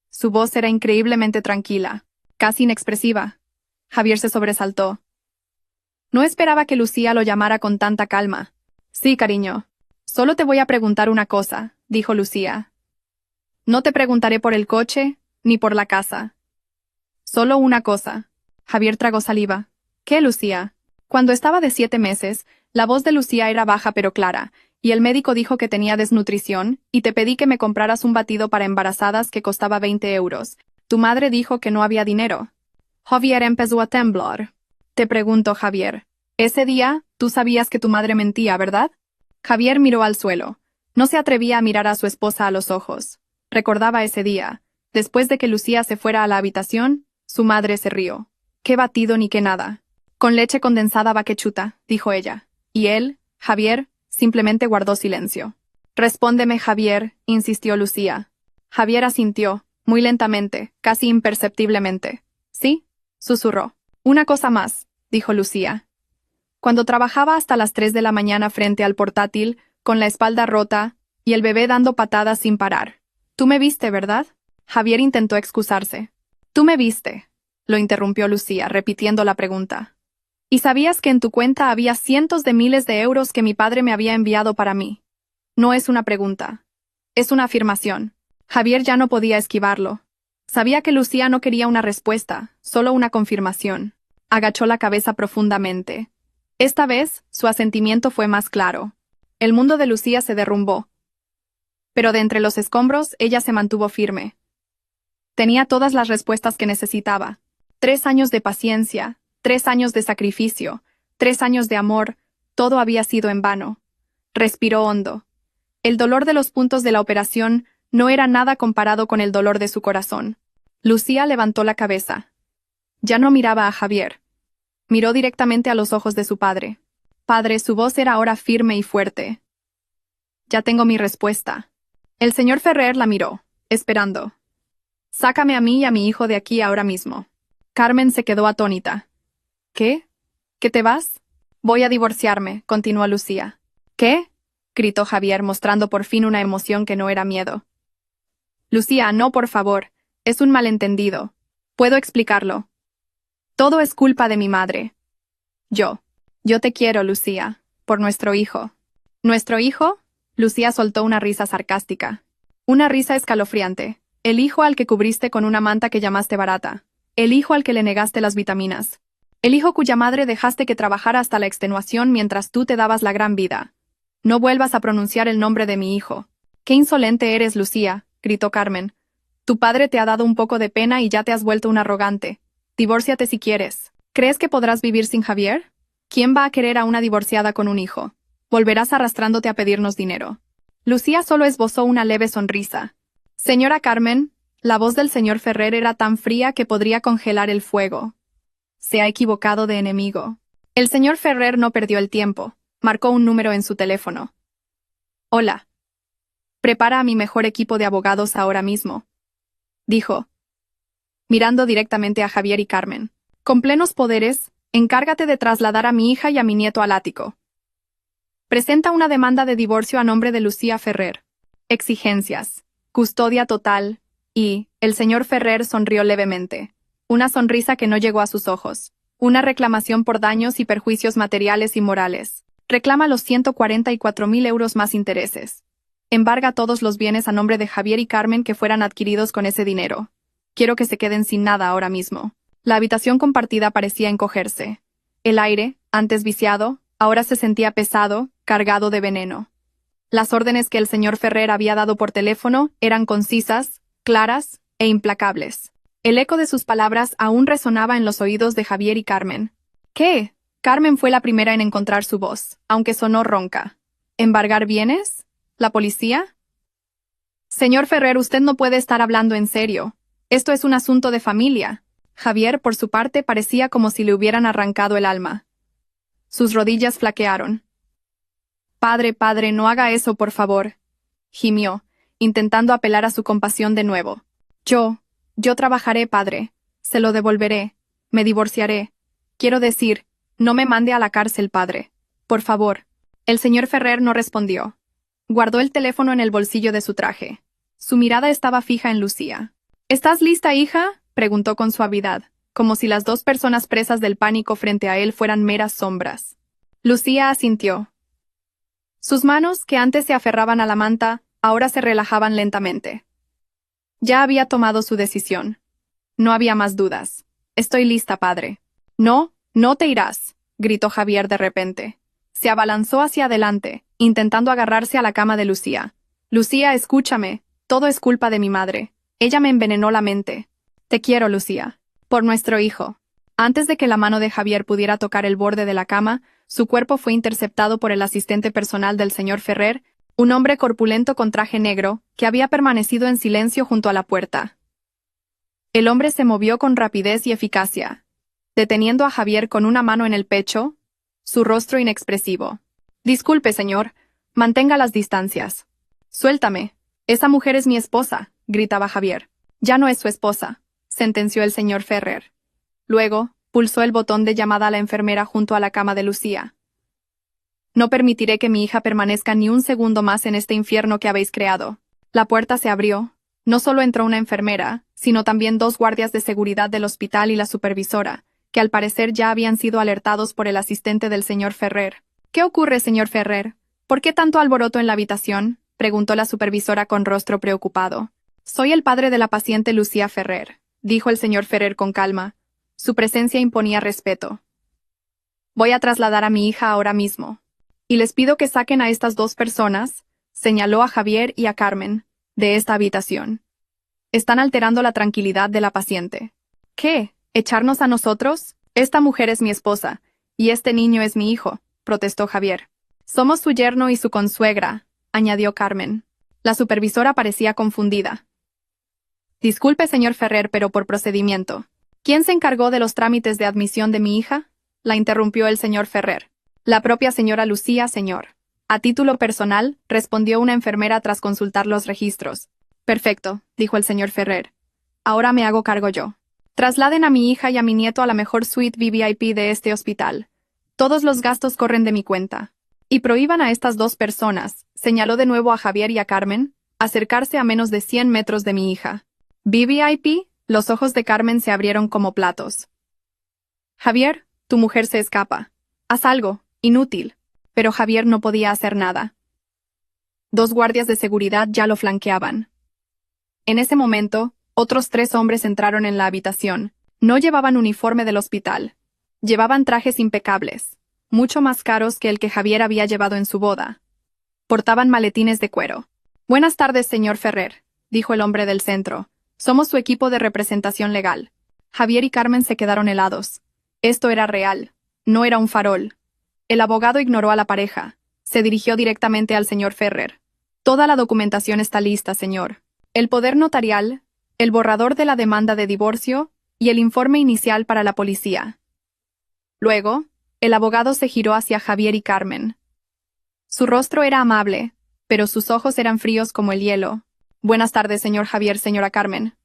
Su voz era increíblemente tranquila, casi inexpresiva. Javier se sobresaltó. No esperaba que Lucía lo llamara con tanta calma. Sí, cariño. Solo te voy a preguntar una cosa, dijo Lucía. No te preguntaré por el coche, ni por la casa. Solo una cosa. Javier tragó saliva. ¿Qué, Lucía? Cuando estaba de 7 meses, la voz de Lucía era baja pero clara, y el médico dijo que tenía desnutrición, y te pedí que me compraras un batido para embarazadas que costaba 20 euros. Tu madre dijo que no había dinero. Javier empezó a temblar. Te pregunto, Javier. Ese día, tú sabías que tu madre mentía, ¿verdad? Javier miró al suelo. No se atrevía a mirar a su esposa a los ojos. Recordaba ese día. Después de que Lucía se fuera a la habitación, su madre se rió. Qué batido ni qué nada. Con leche condensada vaquechuta, dijo ella. Y él, Javier, simplemente guardó silencio. Respóndeme, Javier, insistió Lucía. Javier asintió, muy lentamente, casi imperceptiblemente. ¿Sí? Susurró. Una cosa más, dijo Lucía. Cuando trabajaba hasta las 3 de la mañana frente al portátil, con la espalda rota, y el bebé dando patadas sin parar. Tú me viste, ¿verdad? Javier intentó excusarse. Tú me viste, lo interrumpió Lucía, repitiendo la pregunta. ¿Y sabías que en tu cuenta había cientos de miles de euros que mi padre me había enviado para mí? No es una pregunta. Es una afirmación. Javier ya no podía esquivarlo. Sabía que Lucía no quería una respuesta, solo una confirmación. Agachó la cabeza profundamente. Esta vez, su asentimiento fue más claro. El mundo de Lucía se derrumbó. Pero de entre los escombros, ella se mantuvo firme. Tenía todas las respuestas que necesitaba. 3 años de paciencia, 3 años de sacrificio, 3 años de amor, todo había sido en vano. Respiró hondo. El dolor de los puntos de la operación no era nada comparado con el dolor de su corazón. Lucía levantó la cabeza. Ya no miraba a Javier. Miró directamente a los ojos de su padre. Padre, su voz era ahora firme y fuerte. Ya tengo mi respuesta. El señor Ferrer la miró, esperando. Sácame a mí y a mi hijo de aquí ahora mismo. Carmen se quedó atónita. ¿Qué? ¿Que te vas? Voy a divorciarme, continuó Lucía. ¿Qué? Gritó Javier mostrando por fin una emoción que no era miedo. Lucía, no, por favor. Es un malentendido. Puedo explicarlo. Todo es culpa de mi madre. Yo te quiero, Lucía, por nuestro hijo. ¿Nuestro hijo? Lucía soltó una risa sarcástica. Una risa escalofriante. El hijo al que cubriste con una manta que llamaste barata. El hijo al que le negaste las vitaminas. El hijo cuya madre dejaste que trabajara hasta la extenuación mientras tú te dabas la gran vida. No vuelvas a pronunciar el nombre de mi hijo. ¡Qué insolente eres, Lucía!, gritó Carmen. Tu padre te ha dado un poco de pena y ya te has vuelto un arrogante. Divórciate si quieres. ¿Crees que podrás vivir sin Javier? ¿Quién va a querer a una divorciada con un hijo? Volverás arrastrándote a pedirnos dinero. Lucía solo esbozó una leve sonrisa. Señora Carmen, la voz del señor Ferrer era tan fría que podría congelar el fuego. Se ha equivocado de enemigo. El señor Ferrer no perdió el tiempo. Marcó un número en su teléfono. Hola. Prepara a mi mejor equipo de abogados ahora mismo, dijo, mirando directamente a Javier y Carmen. Con plenos poderes, encárgate de trasladar a mi hija y a mi nieto al ático. Presenta una demanda de divorcio a nombre de Lucía Ferrer. Exigencias. Custodia total. Y, el señor Ferrer sonrió levemente. Una sonrisa que no llegó a sus ojos. Una reclamación por daños y perjuicios materiales y morales. Reclama los 144.000 euros más intereses. Embarga todos los bienes a nombre de Javier y Carmen que fueran adquiridos con ese dinero. Quiero que se queden sin nada ahora mismo. La habitación compartida parecía encogerse. El aire, antes viciado, ahora se sentía pesado, cargado de veneno. Las órdenes que el señor Ferrer había dado por teléfono eran concisas, claras e implacables. El eco de sus palabras aún resonaba en los oídos de Javier y Carmen. ¿Qué? Carmen fue la primera en encontrar su voz, aunque sonó ronca. ¿Embargar bienes? ¿La policía? Señor Ferrer, usted no puede estar hablando en serio. Esto es un asunto de familia. Javier, por su parte, parecía como si le hubieran arrancado el alma. Sus rodillas flaquearon. Padre, padre, no haga eso, por favor, gimió, intentando apelar a su compasión de nuevo. Yo trabajaré, padre. Se lo devolveré. Me divorciaré. Quiero decir, no me mande a la cárcel, padre. Por favor. El señor Ferrer no respondió. Guardó el teléfono en el bolsillo de su traje. Su mirada estaba fija en Lucía. ¿Estás lista, hija?, preguntó con suavidad, como si las dos personas presas del pánico frente a él fueran meras sombras. Lucía asintió. Sus manos, que antes se aferraban a la manta, ahora se relajaban lentamente. Ya había tomado su decisión. No había más dudas. Estoy lista, padre. No, no te irás, gritó Javier de repente. Se abalanzó hacia adelante, intentando agarrarse a la cama de Lucía. Lucía, escúchame. Todo es culpa de mi madre. Ella me envenenó la mente. Te quiero, Lucía. Por nuestro hijo. Antes de que la mano de Javier pudiera tocar el borde de la cama, su cuerpo fue interceptado por el asistente personal del señor Ferrer, un hombre corpulento con traje negro, que había permanecido en silencio junto a la puerta. El hombre se movió con rapidez y eficacia, deteniendo a Javier con una mano en el pecho, su rostro inexpresivo. Disculpe, señor. Mantenga las distancias. Suéltame. Esa mujer es mi esposa, gritaba Javier. Ya no es su esposa, sentenció el señor Ferrer. Luego, pulsó el botón de llamada a la enfermera junto a la cama de Lucía. No permitiré que mi hija permanezca ni un segundo más en este infierno que habéis creado. La puerta se abrió. No solo entró una enfermera, sino también dos guardias de seguridad del hospital y la supervisora, que al parecer ya habían sido alertados por el asistente del señor Ferrer. ¿Qué ocurre, señor Ferrer? ¿Por qué tanto alboroto en la habitación?, preguntó la supervisora con rostro preocupado. Soy el padre de la paciente Lucía Ferrer, dijo el señor Ferrer con calma. Su presencia imponía respeto. Voy a trasladar a mi hija ahora mismo. Y les pido que saquen a estas dos personas, señaló a Javier y a Carmen, de esta habitación. Están alterando la tranquilidad de la paciente. ¿Qué? ¿Echarnos a nosotros? Esta mujer es mi esposa, y este niño es mi hijo, protestó Javier. Somos su yerno y su consuegra, añadió Carmen. La supervisora parecía confundida. Disculpe, señor Ferrer, pero por procedimiento. ¿Quién se encargó de los trámites de admisión de mi hija?, la interrumpió el señor Ferrer. La propia señora Lucía, señor. A título personal, respondió una enfermera tras consultar los registros. Perfecto, dijo el señor Ferrer. Ahora me hago cargo yo. Trasladen a mi hija y a mi nieto a la mejor suite VIP de este hospital. Todos los gastos corren de mi cuenta. Y prohíban a estas dos personas, señaló de nuevo a Javier y a Carmen, acercarse a menos de 100 metros de mi hija. ¿VVIP? Los ojos de Carmen se abrieron como platos. Javier, tu mujer se escapa. Haz algo, inútil. Pero Javier no podía hacer nada. 2 guardias de seguridad ya lo flanqueaban. En ese momento, otros 3 hombres entraron en la habitación. No llevaban uniforme del hospital. Llevaban trajes impecables, mucho más caros que el que Javier había llevado en su boda. Portaban maletines de cuero. Buenas tardes, señor Ferrer, dijo el hombre del centro. Somos su equipo de representación legal. Javier y Carmen se quedaron helados. Esto era real. No era un farol. El abogado ignoró a la pareja. Se dirigió directamente al señor Ferrer. Toda la documentación está lista, señor. El poder notarial, el borrador de la demanda de divorcio y el informe inicial para la policía. Luego, el abogado se giró hacia Javier y Carmen. Su rostro era amable, pero sus ojos eran fríos como el hielo. Buenas tardes, señor Javier, señora Carmen.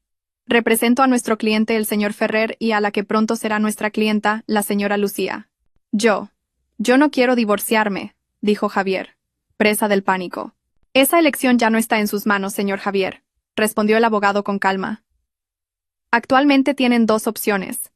Represento a nuestro cliente, el señor Ferrer, y a la que pronto será nuestra clienta, la señora Lucía. Yo no quiero divorciarme, dijo Javier, presa del pánico. Esa elección ya no está en sus manos, señor Javier, respondió el abogado con calma. Actualmente tienen 2 opciones.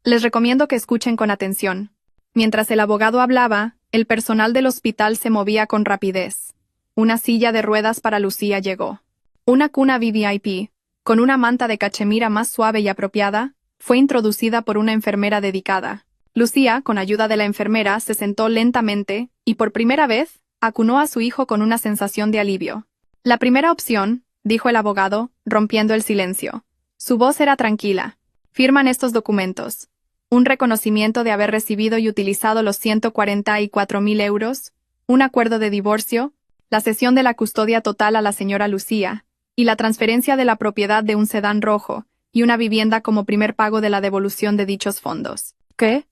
Les recomiendo que escuchen con atención. Mientras el abogado hablaba, el personal del hospital se movía con rapidez. Una silla de ruedas para Lucía llegó. Una cuna VVIP, con una manta de cachemira más suave y apropiada, fue introducida por una enfermera dedicada. Lucía, con ayuda de la enfermera, se sentó lentamente y por primera vez acunó a su hijo con una sensación de alivio. La primera opción, dijo el abogado, rompiendo el silencio. Su voz era tranquila. Firman estos documentos. Un reconocimiento de haber recibido y utilizado los 144.000 euros, un acuerdo de divorcio, la cesión de la custodia total a la señora Lucía, y la transferencia de la propiedad de un sedán rojo y una vivienda como primer pago de la devolución de dichos fondos. ¿Qué?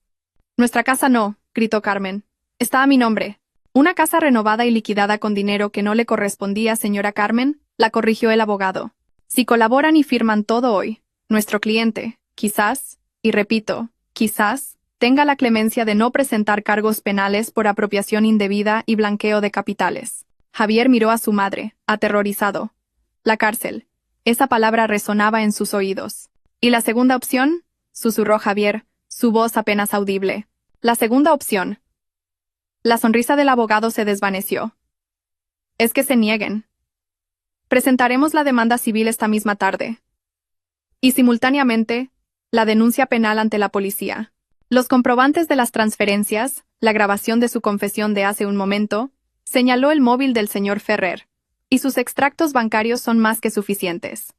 Nuestra casa no, gritó Carmen. Está a mi nombre. Una casa renovada y liquidada con dinero que no le correspondía, señora Carmen, la corrigió el abogado. Si colaboran y firman todo hoy, nuestro cliente, quizás, y repito, quizás, tenga la clemencia de no presentar cargos penales por apropiación indebida y blanqueo de capitales. Javier miró a su madre, aterrorizado. La cárcel. Esa palabra resonaba en sus oídos. ¿Y la segunda opción? Susurró Javier, su voz apenas audible. La segunda opción. La sonrisa del abogado se desvaneció. Es que se nieguen. Presentaremos la demanda civil esta misma tarde. Y simultáneamente, la denuncia penal ante la policía. Los comprobantes de las transferencias, la grabación de su confesión de hace un momento, señaló el móvil del señor Ferrer, y sus extractos bancarios son más que suficientes.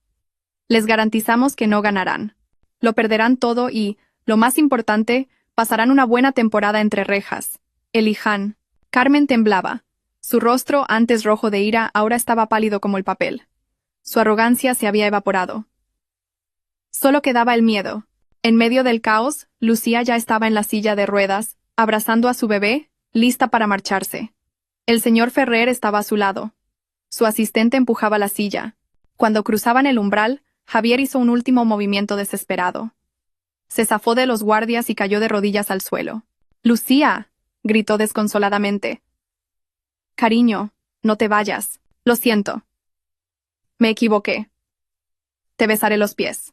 Les garantizamos que no ganarán. Lo perderán todo y, lo más importante, pasarán una buena temporada entre rejas. Elijan. Carmen temblaba. Su rostro, antes rojo de ira, ahora estaba pálido como el papel. Su arrogancia se había evaporado. Solo quedaba el miedo. En medio del caos, Lucía ya estaba en la silla de ruedas, abrazando a su bebé, lista para marcharse. El señor Ferrer estaba a su lado. Su asistente empujaba la silla. Cuando cruzaban el umbral, Javier hizo un último movimiento desesperado. Se zafó de los guardias y cayó de rodillas al suelo. «¡Lucía!», gritó desconsoladamente. «Cariño, no te vayas. Lo siento. Me equivoqué. Te besaré los pies.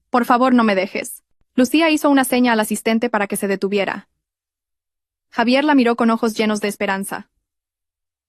Por favor, no me dejes». Lucía hizo una seña al asistente para que se detuviera. Javier la miró con ojos llenos de esperanza.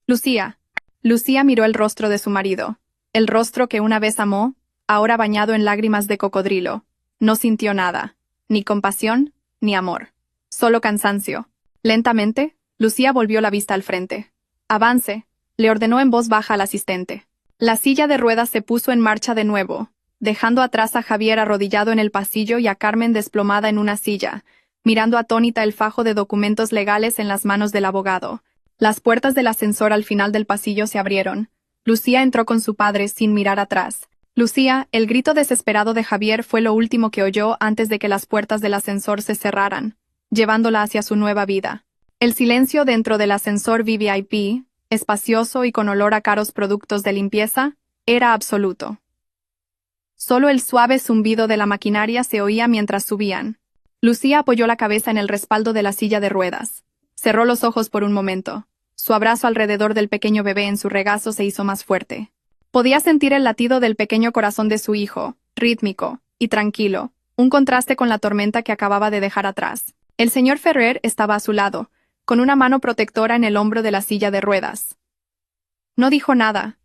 «Lucía». Lucía miró el rostro de su marido. El rostro que una vez amó, ahora bañado en lágrimas de cocodrilo. No sintió nada. Ni compasión, ni amor. Solo cansancio. Lentamente, Lucía volvió la vista al frente. «Avance», le ordenó en voz baja al asistente. La silla de ruedas se puso en marcha de nuevo, dejando atrás a Javier arrodillado en el pasillo y a Carmen desplomada en una silla, mirando atónita el fajo de documentos legales en las manos del abogado. Las puertas del ascensor al final del pasillo se abrieron. Lucía entró con su padre sin mirar atrás. Lucía, el grito desesperado de Javier fue lo último que oyó antes de que las puertas del ascensor se cerraran, llevándola hacia su nueva vida. El silencio dentro del ascensor VVIP, espacioso y con olor a caros productos de limpieza, era absoluto. Solo el suave zumbido de la maquinaria se oía mientras subían. Lucía apoyó la cabeza en el respaldo de la silla de ruedas. Cerró los ojos por un momento. Su abrazo alrededor del pequeño bebé en su regazo se hizo más fuerte. Podía sentir el latido del pequeño corazón de su hijo, rítmico y tranquilo, un contraste con la tormenta que acababa de dejar atrás. El señor Ferrer estaba a su lado, con una mano protectora en el hombro de la silla de ruedas. No dijo nada.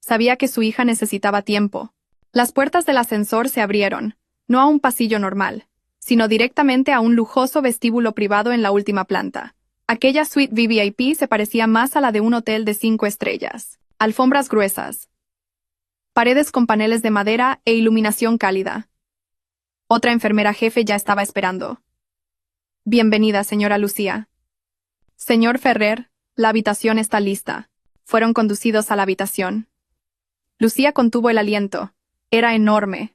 Sabía que su hija necesitaba tiempo. Las puertas del ascensor se abrieron, no a un pasillo normal, sino directamente a un lujoso vestíbulo privado en la última planta. Aquella suite VVIP se parecía más a la de un hotel de 5 estrellas. Alfombras gruesas, paredes con paneles de madera e iluminación cálida. Otra enfermera jefe ya estaba esperando. Bienvenida, señora Lucía. Señor Ferrer, la habitación está lista. Fueron conducidos a la habitación. Lucía contuvo el aliento. Era enorme.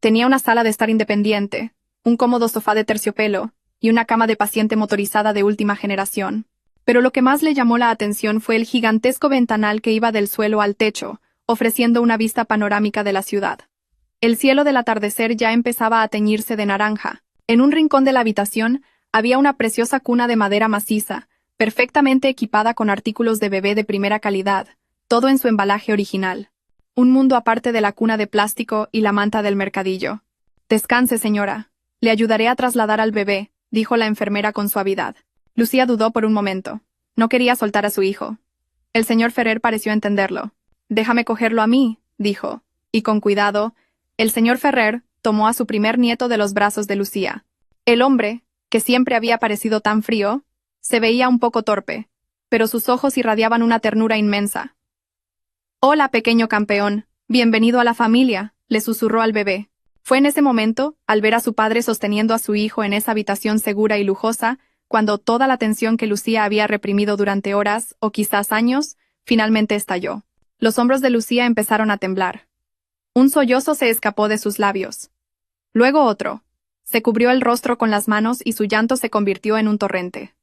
Tenía una sala de estar independiente, un cómodo sofá de terciopelo y una cama de paciente motorizada de última generación. Pero lo que más le llamó la atención fue el gigantesco ventanal que iba del suelo al techo, ofreciendo una vista panorámica de la ciudad. El cielo del atardecer ya empezaba a teñirse de naranja. En un rincón de la habitación había una preciosa cuna de madera maciza, perfectamente equipada con artículos de bebé de primera calidad, todo en su embalaje original. Un mundo aparte de la cuna de plástico y la manta del mercadillo. Descanse, señora. Le ayudaré a trasladar al bebé, dijo la enfermera con suavidad. Lucía dudó por un momento. No quería soltar a su hijo. El señor Ferrer pareció entenderlo. Déjame cogerlo a mí, dijo. Y con cuidado, el señor Ferrer tomó a su primer nieto de los brazos de Lucía. El hombre, que siempre había parecido tan frío, se veía un poco torpe, pero sus ojos irradiaban una ternura inmensa. «Hola, pequeño campeón. Bienvenido a la familia», le susurró al bebé. Fue en ese momento, al ver a su padre sosteniendo a su hijo en esa habitación segura y lujosa, cuando toda la tensión que Lucía había reprimido durante horas, o quizás años, finalmente estalló. Los hombros de Lucía empezaron a temblar. Un sollozo se escapó de sus labios. Luego otro. Se cubrió el rostro con las manos y su llanto se convirtió en un torrente.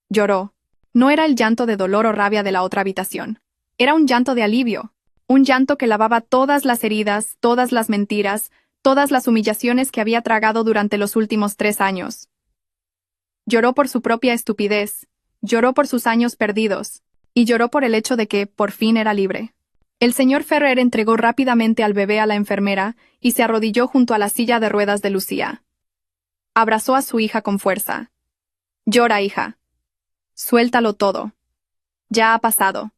Lloró. No era el llanto de dolor o rabia de la otra habitación. Era un llanto de alivio. Un llanto que lavaba todas las heridas, todas las mentiras, todas las humillaciones que había tragado durante los últimos 3 años. Lloró por su propia estupidez, lloró por sus años perdidos, y lloró por el hecho de que, por fin, era libre. El señor Ferrer entregó rápidamente al bebé a la enfermera y se arrodilló junto a la silla de ruedas de Lucía. Abrazó a su hija con fuerza. Llora, hija. Suéltalo todo. Ya ha pasado.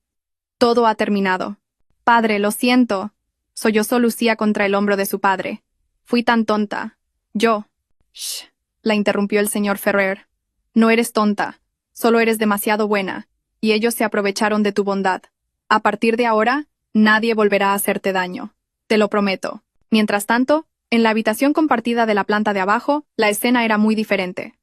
Todo ha terminado. Padre, lo siento, sollozó Lucía contra el hombro de su padre. Fui tan tonta. Yo. Shh, la interrumpió el señor Ferrer. No eres tonta, solo eres demasiado buena, y ellos se aprovecharon de tu bondad. A partir de ahora, nadie volverá a hacerte daño. Te lo prometo. Mientras tanto, en la habitación compartida de la planta de abajo, la escena era muy diferente.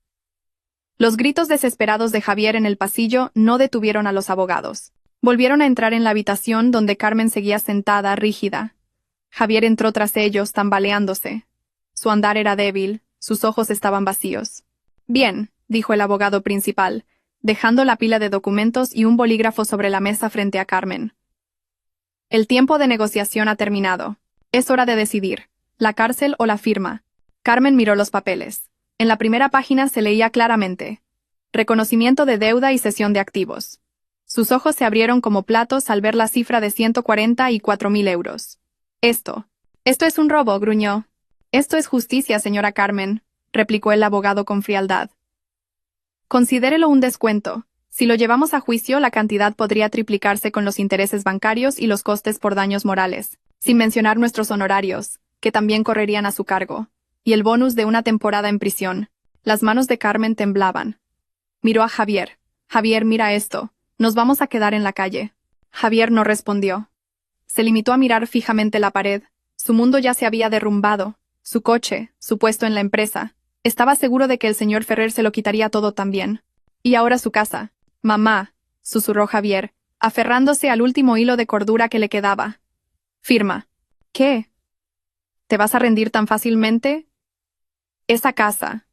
Los gritos desesperados de Javier en el pasillo no detuvieron a los abogados. Volvieron a entrar en la habitación donde Carmen seguía sentada, rígida. Javier entró tras ellos, tambaleándose. Su andar era débil, sus ojos estaban vacíos. Bien, dijo el abogado principal, dejando la pila de documentos y un bolígrafo sobre la mesa frente a Carmen. El tiempo de negociación ha terminado. Es hora de decidir, la cárcel o la firma. Carmen miró los papeles. En la primera página se leía claramente: reconocimiento de deuda y cesión de activos. Sus ojos se abrieron como platos al ver la cifra de 144.000 euros. Esto es un robo, gruñó. Esto es justicia, señora Carmen, replicó el abogado con frialdad. Considérelo un descuento. Si lo llevamos a juicio, la cantidad podría triplicarse con los intereses bancarios y los costes por daños morales, sin mencionar nuestros honorarios, que también correrían a su cargo, y el bonus de una temporada en prisión. Las manos de Carmen temblaban. Miró a Javier. Javier, mira esto. Nos vamos a quedar en la calle. Javier no respondió. Se limitó a mirar fijamente la pared. Su mundo ya se había derrumbado. Su coche, su puesto en la empresa. Estaba seguro de que el señor Ferrer se lo quitaría todo también. Y ahora su casa. Mamá, susurró Javier, aferrándose al último hilo de cordura que le quedaba. Firma. ¿Qué? ¿Te vas a rendir tan fácilmente? Esa casa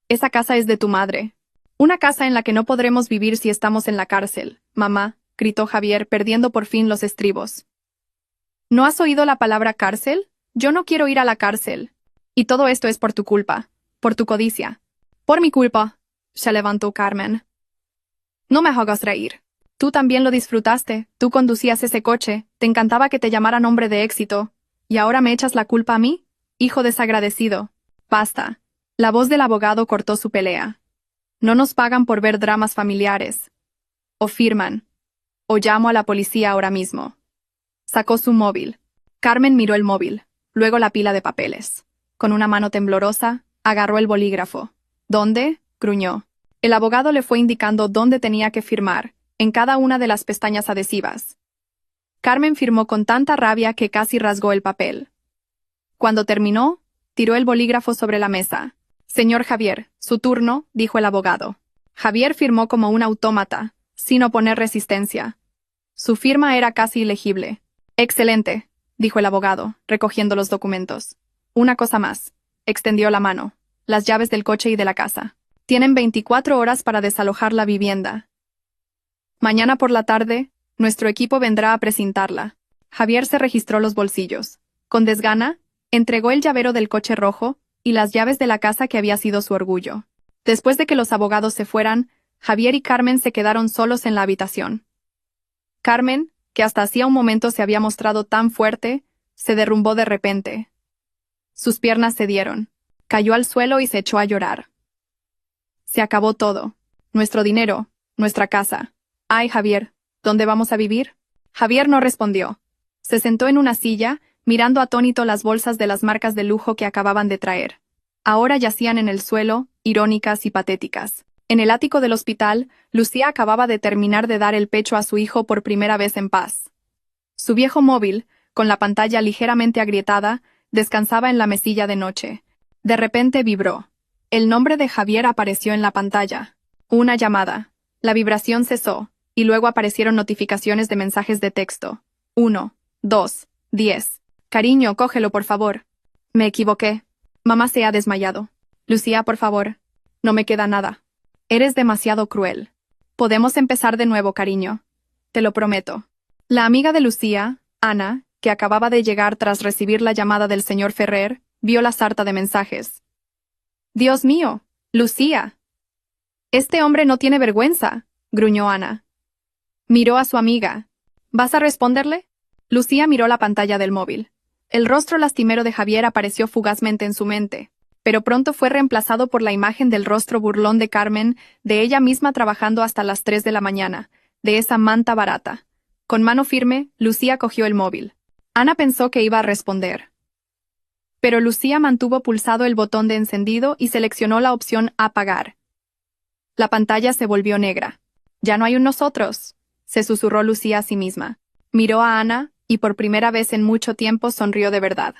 es de tu madre. Una casa en la que no podremos vivir si estamos en la cárcel, mamá, gritó Javier, perdiendo por fin los estribos. ¿No has oído la palabra cárcel? Yo no quiero ir a la cárcel. Y todo esto es por tu culpa. Por tu codicia. Por mi culpa. Se levantó Carmen. No me hagas reír. Tú también lo disfrutaste, tú conducías ese coche, te encantaba que te llamaran hombre de éxito. ¿Y ahora me echas la culpa a mí? Hijo desagradecido. Basta. La voz del abogado cortó su pelea. No nos pagan por ver dramas familiares. O firman. O llamo a la policía ahora mismo. Sacó su móvil. Carmen miró el móvil, luego la pila de papeles. Con una mano temblorosa, agarró el bolígrafo. ¿Dónde? Gruñó. El abogado le fue indicando dónde tenía que firmar, en cada una de las pestañas adhesivas. Carmen firmó con tanta rabia que casi rasgó el papel. Cuando terminó, tiró el bolígrafo sobre la mesa. Señor Javier, su turno, dijo el abogado. Javier firmó como un autómata, sin oponer resistencia. Su firma era casi ilegible. Excelente, dijo el abogado, recogiendo los documentos. Una cosa más. Extendió la mano. Las llaves del coche y de la casa. Tienen 24 horas para desalojar la vivienda. Mañana por la tarde, nuestro equipo vendrá a precintarla. Javier se registró los bolsillos. Con desgana, entregó el llavero del coche rojo y las llaves de la casa que había sido su orgullo. Después de que los abogados se fueran, Javier y Carmen se quedaron solos en la habitación. Carmen, que hasta hacía un momento se había mostrado tan fuerte, se derrumbó de repente. Sus piernas cedieron. Cayó al suelo y se echó a llorar. Se acabó todo. Nuestro dinero, nuestra casa. Ay, Javier, ¿dónde vamos a vivir? Javier no respondió. Se sentó en una silla, mirando atónito las bolsas de las marcas de lujo que acababan de traer. Ahora yacían en el suelo, irónicas y patéticas. En el ático del hospital, Lucía acababa de terminar de dar el pecho a su hijo por primera vez en paz. Su viejo móvil, con la pantalla ligeramente agrietada, descansaba en la mesilla de noche. De repente vibró. El nombre de Javier apareció en la pantalla. Una llamada. La vibración cesó, y luego aparecieron notificaciones de mensajes de texto. 1, 2, 10. Cariño, cógelo, por favor. Me equivoqué. Mamá se ha desmayado. Lucía, por favor. No me queda nada. Eres demasiado cruel. Podemos empezar de nuevo, cariño. Te lo prometo. La amiga de Lucía, Ana, que acababa de llegar tras recibir la llamada del señor Ferrer, vio la sarta de mensajes. Dios mío, Lucía. Este hombre no tiene vergüenza, gruñó Ana. Miró a su amiga. ¿Vas a responderle? Lucía miró la pantalla del móvil. El rostro lastimero de Javier apareció fugazmente en su mente, pero pronto fue reemplazado por la imagen del rostro burlón de Carmen, de ella misma trabajando hasta las 3 de la mañana, de esa manta barata. Con mano firme, Lucía cogió el móvil. Ana pensó que iba a responder. Pero Lucía mantuvo pulsado el botón de encendido y seleccionó la opción apagar. La pantalla se volvió negra. Ya no hay un nosotros, se susurró Lucía a sí misma. Miró a Ana, y por primera vez en mucho tiempo sonrió de verdad.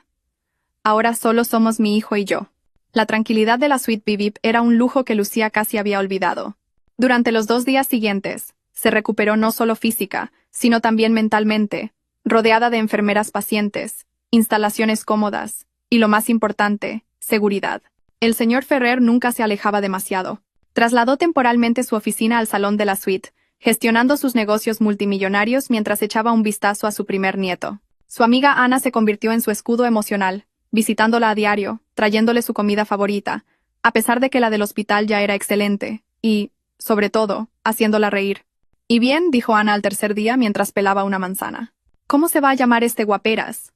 Ahora solo somos mi hijo y yo. La tranquilidad de la suite Vivip era un lujo que Lucía casi había olvidado. Durante los 2 días siguientes, se recuperó no solo física, sino también mentalmente, rodeada de enfermeras pacientes, instalaciones cómodas, y lo más importante, seguridad. El señor Ferrer nunca se alejaba demasiado. Trasladó temporalmente su oficina al salón de la suite, gestionando sus negocios multimillonarios mientras echaba un vistazo a su primer nieto. Su amiga Ana se convirtió en su escudo emocional, visitándola a diario, trayéndole su comida favorita, a pesar de que la del hospital ya era excelente, y, sobre todo, haciéndola reír. Y bien, dijo Ana al tercer día mientras pelaba una manzana. ¿Cómo se va a llamar este guaperas?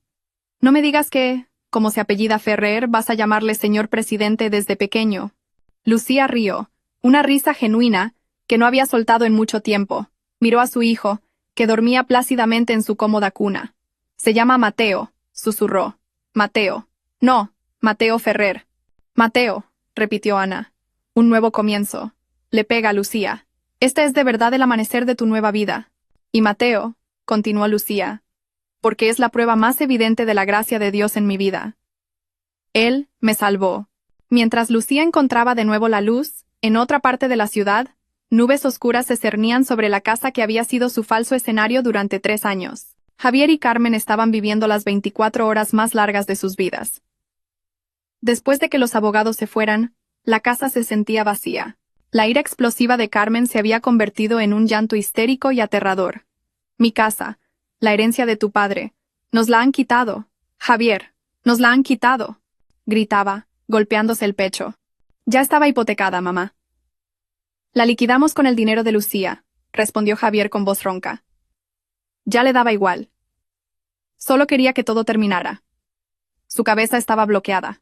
No me digas que, como se apellida Ferrer, vas a llamarle señor presidente desde pequeño. Lucía rió, una risa genuina, que no había soltado en mucho tiempo. Miró a su hijo, que dormía plácidamente en su cómoda cuna. Se llama Mateo, susurró. Mateo. No, Mateo Ferrer. Mateo, repitió Ana. Un nuevo comienzo. Le pega a Lucía. Este es de verdad el amanecer de tu nueva vida. Y Mateo, continuó Lucía, porque es la prueba más evidente de la gracia de Dios en mi vida. Él me salvó. Mientras Lucía encontraba de nuevo la luz, en otra parte de la ciudad, nubes oscuras se cernían sobre la casa que había sido su falso escenario durante 3 años. Javier y Carmen estaban viviendo las 24 horas más largas de sus vidas. Después de que los abogados se fueran, la casa se sentía vacía. La ira explosiva de Carmen se había convertido en un llanto histérico y aterrador. Mi casa, la herencia de tu padre, nos la han quitado. Javier, nos la han quitado, gritaba, golpeándose el pecho. Ya estaba hipotecada, mamá. La liquidamos con el dinero de Lucía, respondió Javier con voz ronca. Ya le daba igual. Solo quería que todo terminara. Su cabeza estaba bloqueada.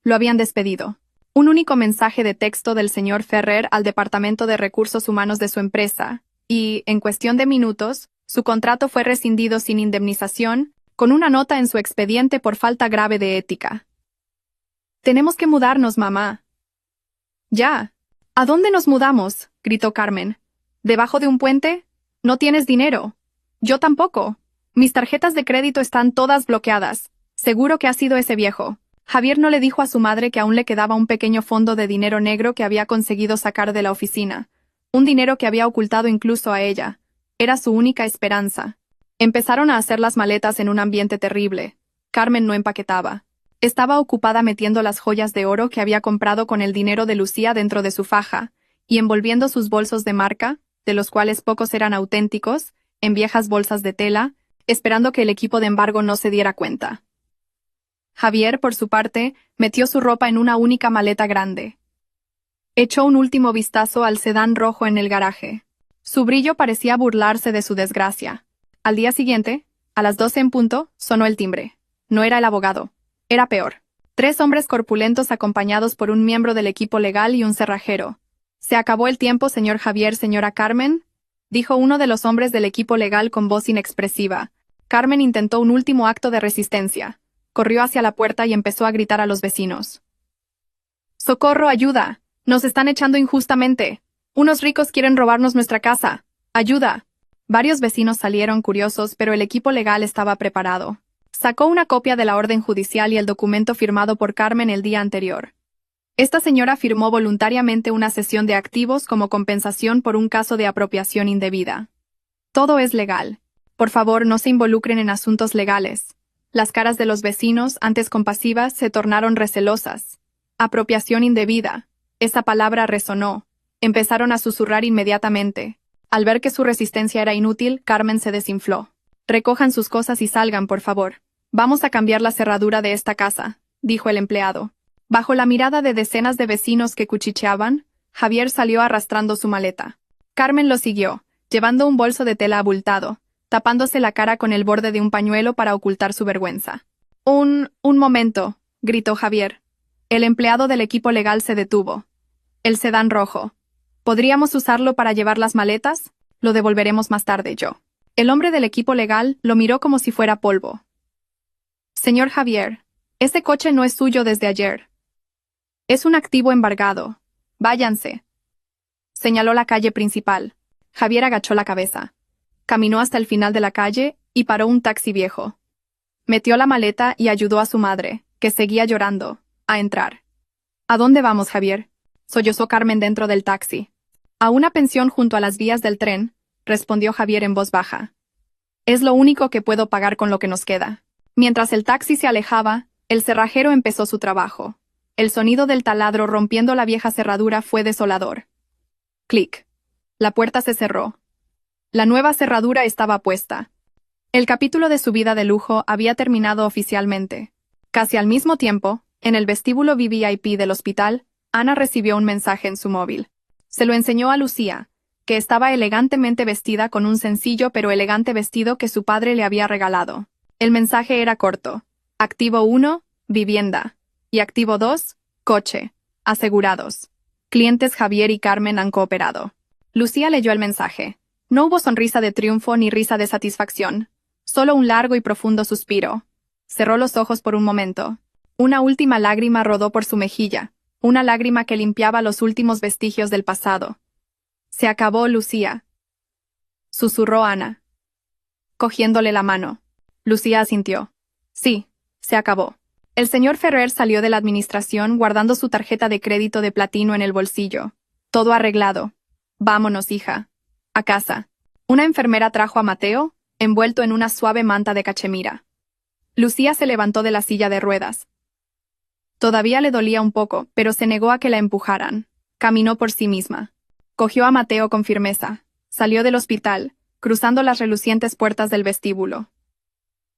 Lo habían despedido. Un único mensaje de texto del señor Ferrer al Departamento de Recursos Humanos de su empresa, y, en cuestión de minutos, su contrato fue rescindido sin indemnización, con una nota en su expediente por falta grave de ética. Tenemos que mudarnos, mamá. Ya. ¿A dónde nos mudamos? Gritó Carmen. ¿Debajo de un puente? No tienes dinero. Yo tampoco. Mis tarjetas de crédito están todas bloqueadas. Seguro que ha sido ese viejo. Javier no le dijo a su madre que aún le quedaba un pequeño fondo de dinero negro que había conseguido sacar de la oficina. Un dinero que había ocultado incluso a ella. Era su única esperanza. Empezaron a hacer las maletas en un ambiente terrible. Carmen no empaquetaba. Estaba ocupada metiendo las joyas de oro que había comprado con el dinero de Lucía dentro de su faja, y envolviendo sus bolsos de marca, de los cuales pocos eran auténticos, en viejas bolsas de tela, esperando que el equipo de embargo no se diera cuenta. Javier, por su parte, metió su ropa en una única maleta grande. Echó un último vistazo al sedán rojo en el garaje. Su brillo parecía burlarse de su desgracia. Al día siguiente, a las 12 en punto, sonó el timbre. No era el abogado. Era peor. 3 hombres corpulentos acompañados por un miembro del equipo legal y un cerrajero. «Se acabó el tiempo, señor Javier, señora Carmen», dijo uno de los hombres del equipo legal con voz inexpresiva. Carmen intentó un último acto de resistencia. Corrió hacia la puerta y empezó a gritar a los vecinos. «¡Socorro, ayuda! ¡Nos están echando injustamente! ¡Unos ricos quieren robarnos nuestra casa! ¡Ayuda!». Varios vecinos salieron curiosos, pero el equipo legal estaba preparado. Sacó una copia de la orden judicial y el documento firmado por Carmen el día anterior. Esta señora firmó voluntariamente una cesión de activos como compensación por un caso de apropiación indebida. Todo es legal. Por favor, no se involucren en asuntos legales. Las caras de los vecinos, antes compasivas, se tornaron recelosas. Apropiación indebida. Esa palabra resonó. Empezaron a susurrar inmediatamente. Al ver que su resistencia era inútil, Carmen se desinfló. «Recojan sus cosas y salgan, por favor. Vamos a cambiar la cerradura de esta casa», dijo el empleado. Bajo la mirada de decenas de vecinos que cuchicheaban, Javier salió arrastrando su maleta. Carmen lo siguió, llevando un bolso de tela abultado, tapándose la cara con el borde de un pañuelo para ocultar su vergüenza. Un momento», gritó Javier. El empleado del equipo legal se detuvo. «El sedán rojo. ¿Podríamos usarlo para llevar las maletas? Lo devolveremos más tarde, yo». El hombre del equipo legal lo miró como si fuera polvo. «Señor Javier, ese coche no es suyo desde ayer. Es un activo embargado. Váyanse». Señaló la calle principal. Javier agachó la cabeza. Caminó hasta el final de la calle y paró un taxi viejo. Metió la maleta y ayudó a su madre, que seguía llorando, a entrar. «¿A dónde vamos, Javier?», sollozó Carmen dentro del taxi. «A una pensión junto a las vías del tren», respondió Javier en voz baja. «Es lo único que puedo pagar con lo que nos queda». Mientras el taxi se alejaba, el cerrajero empezó su trabajo. El sonido del taladro rompiendo la vieja cerradura fue desolador. Clic. La puerta se cerró. La nueva cerradura estaba puesta. El capítulo de su vida de lujo había terminado oficialmente. Casi al mismo tiempo, en el vestíbulo VVIP del hospital, Ana recibió un mensaje en su móvil. Se lo enseñó a Lucía, que estaba elegantemente vestida con un sencillo pero elegante vestido que su padre le había regalado. El mensaje era corto. Activo 1, vivienda. Y activo 2, coche. Asegurados. Clientes Javier y Carmen han cooperado. Lucía leyó el mensaje. No hubo sonrisa de triunfo ni risa de satisfacción. Solo un largo y profundo suspiro. Cerró los ojos por un momento. Una última lágrima rodó por su mejilla. Una lágrima que limpiaba los últimos vestigios del pasado. «Se acabó, Lucía», susurró Ana, cogiéndole la mano. Lucía asintió. «Sí, se acabó». El señor Ferrer salió de la administración guardando su tarjeta de crédito de platino en el bolsillo. «Todo arreglado. Vámonos, hija. A casa». Una enfermera trajo a Mateo, envuelto en una suave manta de cachemira. Lucía se levantó de la silla de ruedas. Todavía le dolía un poco, pero se negó a que la empujaran. Caminó por sí misma. Cogió a Mateo con firmeza. Salió del hospital, cruzando las relucientes puertas del vestíbulo.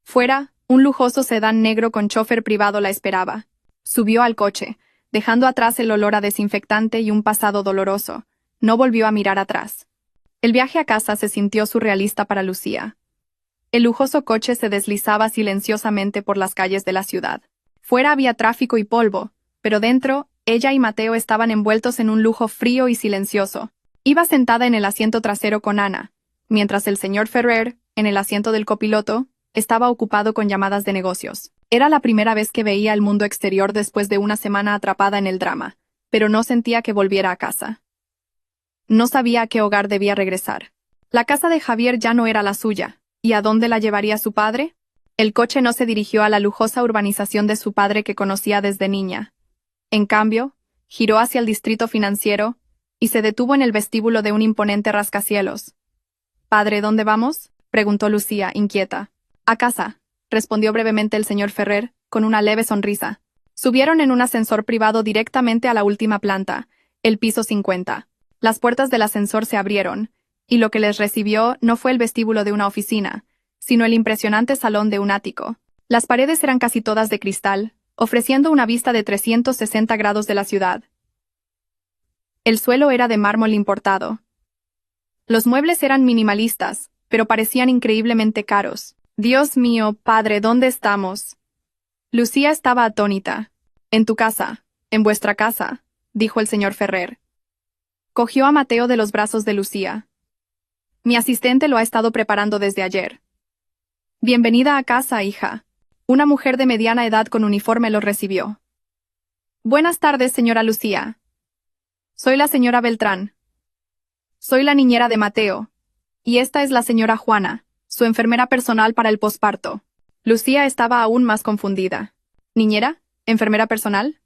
Fuera, un lujoso sedán negro con chofer privado la esperaba. Subió al coche, dejando atrás el olor a desinfectante y un pasado doloroso. No volvió a mirar atrás. El viaje a casa se sintió surrealista para Lucía. El lujoso coche se deslizaba silenciosamente por las calles de la ciudad. Fuera había tráfico y polvo, pero dentro, ella y Mateo estaban envueltos en un lujo frío y silencioso. Iba sentada en el asiento trasero con Ana, mientras el señor Ferrer, en el asiento del copiloto, estaba ocupado con llamadas de negocios. Era la primera vez que veía el mundo exterior después de una semana atrapada en el drama, pero no sentía que volviera a casa. No sabía a qué hogar debía regresar. La casa de Javier ya no era la suya. ¿Y a dónde la llevaría su padre? El coche no se dirigió a la lujosa urbanización de su padre que conocía desde niña. En cambio, giró hacia el distrito financiero y se detuvo en el vestíbulo de un imponente rascacielos. «Padre, ¿dónde vamos?», preguntó Lucía, inquieta. «A casa», respondió brevemente el señor Ferrer, con una leve sonrisa. Subieron en un ascensor privado directamente a la última planta, el piso 50. Las puertas del ascensor se abrieron, y lo que les recibió no fue el vestíbulo de una oficina, sino el impresionante salón de un ático. Las paredes eran casi todas de cristal, ofreciendo una vista de 360 grados de la ciudad. El suelo era de mármol importado. Los muebles eran minimalistas, pero parecían increíblemente caros. «Dios mío, padre, ¿dónde estamos?». Lucía estaba atónita. «En tu casa, en vuestra casa», dijo el señor Ferrer. Cogió a Mateo de los brazos de Lucía. «Mi asistente lo ha estado preparando desde ayer». «Bienvenida a casa, hija». Una mujer de mediana edad con uniforme los recibió. «Buenas tardes, señora Lucía. Soy la señora Beltrán. Soy la niñera de Mateo. Y esta es la señora Juana, su enfermera personal para el posparto». Lucía estaba aún más confundida. «¿Niñera? ¿Enfermera personal?».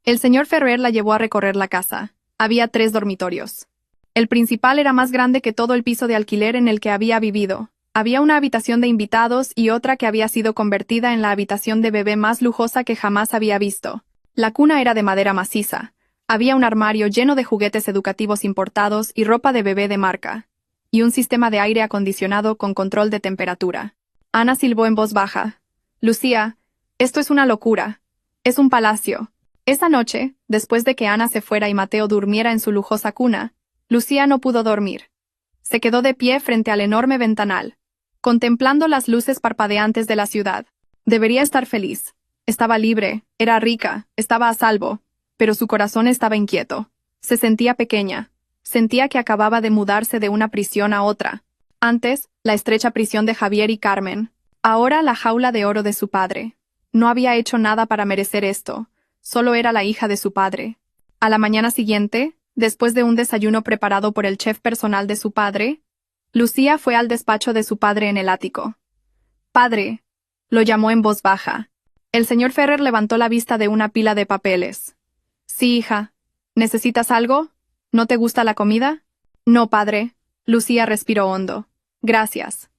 El señor Ferrer la llevó a recorrer la casa. Había 3 dormitorios. El principal era más grande que todo el piso de alquiler en el que había vivido. Había una habitación de invitados y otra que había sido convertida en la habitación de bebé más lujosa que jamás había visto. La cuna era de madera maciza. Había un armario lleno de juguetes educativos importados y ropa de bebé de marca. Y un sistema de aire acondicionado con control de temperatura. Ana silbó en voz baja. «Lucía, esto es una locura. Es un palacio». Esa noche, después de que Ana se fuera y Mateo durmiera en su lujosa cuna, Lucía no pudo dormir. Se quedó de pie frente al enorme ventanal, contemplando las luces parpadeantes de la ciudad. Debería estar feliz. Estaba libre, era rica, estaba a salvo, pero su corazón estaba inquieto. Se sentía pequeña. Sentía que acababa de mudarse de una prisión a otra. Antes, la estrecha prisión de Javier y Carmen. Ahora la jaula de oro de su padre. No había hecho nada para merecer esto. Solo era la hija de su padre. A la mañana siguiente, después de un desayuno preparado por el chef personal de su padre, Lucía fue al despacho de su padre en el ático. «Padre», lo llamó en voz baja. El señor Ferrer levantó la vista de una pila de papeles. «Sí, hija. ¿Necesitas algo? ¿No te gusta la comida?». «No, padre». Lucía respiró hondo. «Gracias.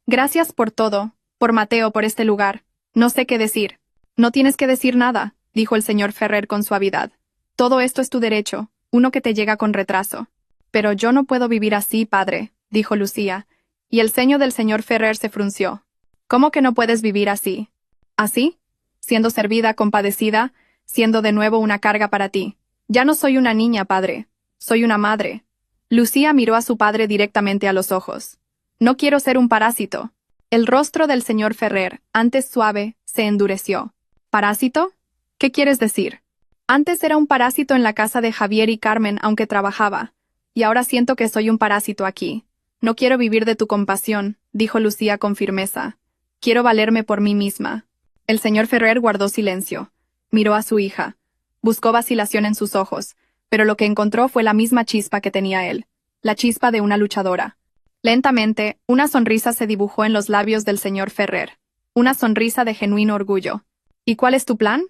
Gracias por todo, por Mateo, por este lugar. No sé qué decir». «No tienes que decir nada», dijo el señor Ferrer con suavidad. «Todo esto es tu derecho, uno que te llega con retraso». «Pero yo no puedo vivir así, padre», dijo Lucía, y el ceño del señor Ferrer se frunció. «¿Cómo que no puedes vivir así?». «¿Así? Siendo servida, compadecida, siendo de nuevo una carga para ti. Ya no soy una niña, padre. Soy una madre». Lucía miró a su padre directamente a los ojos. «No quiero ser un parásito». El rostro del señor Ferrer, antes suave, se endureció. «¿Parásito? ¿Qué quieres decir?». «Antes era un parásito en la casa de Javier y Carmen aunque trabajaba. Y ahora siento que soy un parásito aquí. No quiero vivir de tu compasión», dijo Lucía con firmeza. «Quiero valerme por mí misma». El señor Ferrer guardó silencio. Miró a su hija. Buscó vacilación en sus ojos, pero lo que encontró fue la misma chispa que tenía él. La chispa de una luchadora. Lentamente, una sonrisa se dibujó en los labios del señor Ferrer. Una sonrisa de genuino orgullo. «¿Y cuál es tu plan?».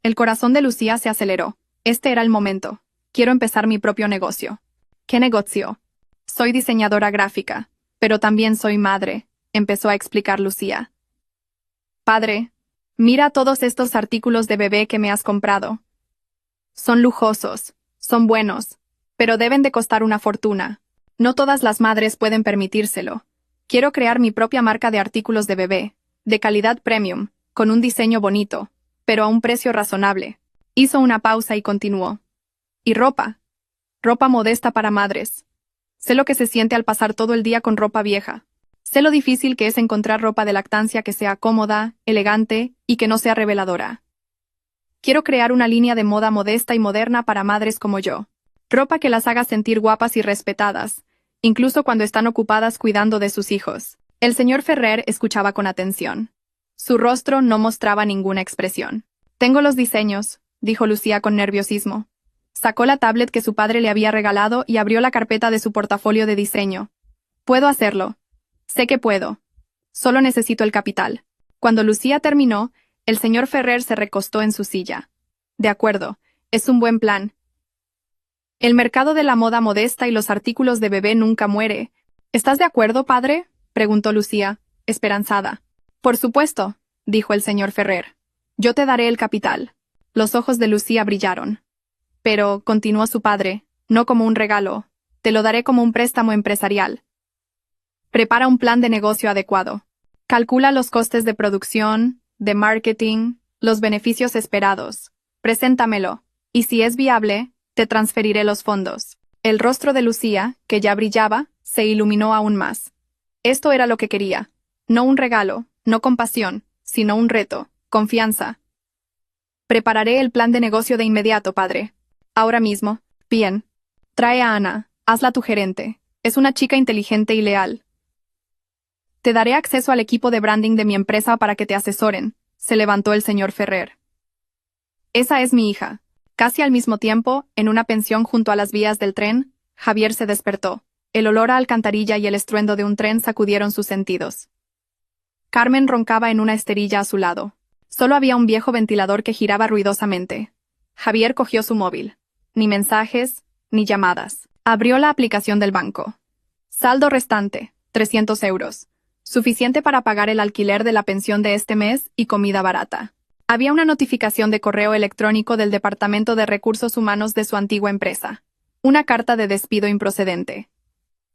El corazón de Lucía se aceleró. Este era el momento. «Quiero empezar mi propio negocio». «¿Qué negocio?». «Soy diseñadora gráfica, pero también soy madre», empezó a explicar Lucía. «Padre, mira todos estos artículos de bebé que me has comprado. Son lujosos, son buenos, pero deben de costar una fortuna. No todas las madres pueden permitírselo. Quiero crear mi propia marca de artículos de bebé, de calidad premium, con un diseño bonito, pero a un precio razonable. Hizo una pausa y continuó. Y ropa. Ropa modesta para madres. Sé lo que se siente al pasar todo el día con ropa vieja. Sé lo difícil que es encontrar ropa de lactancia que sea cómoda, elegante y que no sea reveladora. Quiero crear una línea de moda modesta y moderna para madres como yo. Ropa que las haga sentir guapas y respetadas, incluso cuando están ocupadas cuidando de sus hijos. El señor Ferrer escuchaba con atención. Su rostro no mostraba ninguna expresión. Tengo los diseños, dijo Lucía con nerviosismo. Sacó la tablet que su padre le había regalado y abrió la carpeta de su portafolio de diseño. Puedo hacerlo. Sé que puedo. Solo necesito el capital. Cuando Lucía terminó, el señor Ferrer se recostó en su silla. De acuerdo, es un buen plan. El mercado de la moda modesta y los artículos de bebé nunca muere. ¿Estás de acuerdo, padre?, preguntó Lucía, esperanzada. Por supuesto, dijo el señor Ferrer. Yo te daré el capital. Los ojos de Lucía brillaron. Pero, continuó su padre, no como un regalo, te lo daré como un préstamo empresarial. Prepara un plan de negocio adecuado. Calcula los costes de producción, de marketing, los beneficios esperados. Preséntamelo, y si es viable, te transferiré los fondos. El rostro de Lucía, que ya brillaba, se iluminó aún más. Esto era lo que quería. No un regalo, no compasión, sino un reto, confianza. Prepararé el plan de negocio de inmediato, padre. Ahora mismo. Bien. Trae a Ana, hazla tu gerente. Es una chica inteligente y leal. Te daré acceso al equipo de branding de mi empresa para que te asesoren. Se levantó el señor Ferrer. Esa es mi hija. Casi al mismo tiempo, en una pensión junto a las vías del tren, Javier se despertó. El olor a alcantarilla y el estruendo de un tren sacudieron sus sentidos. Carmen roncaba en una esterilla a su lado. Solo había un viejo ventilador que giraba ruidosamente. Javier cogió su móvil. Ni mensajes, ni llamadas. Abrió la aplicación del banco. Saldo restante, 300 euros. Suficiente para pagar el alquiler de la pensión de este mes y comida barata. Había una notificación de correo electrónico del Departamento de Recursos Humanos de su antigua empresa. Una carta de despido improcedente.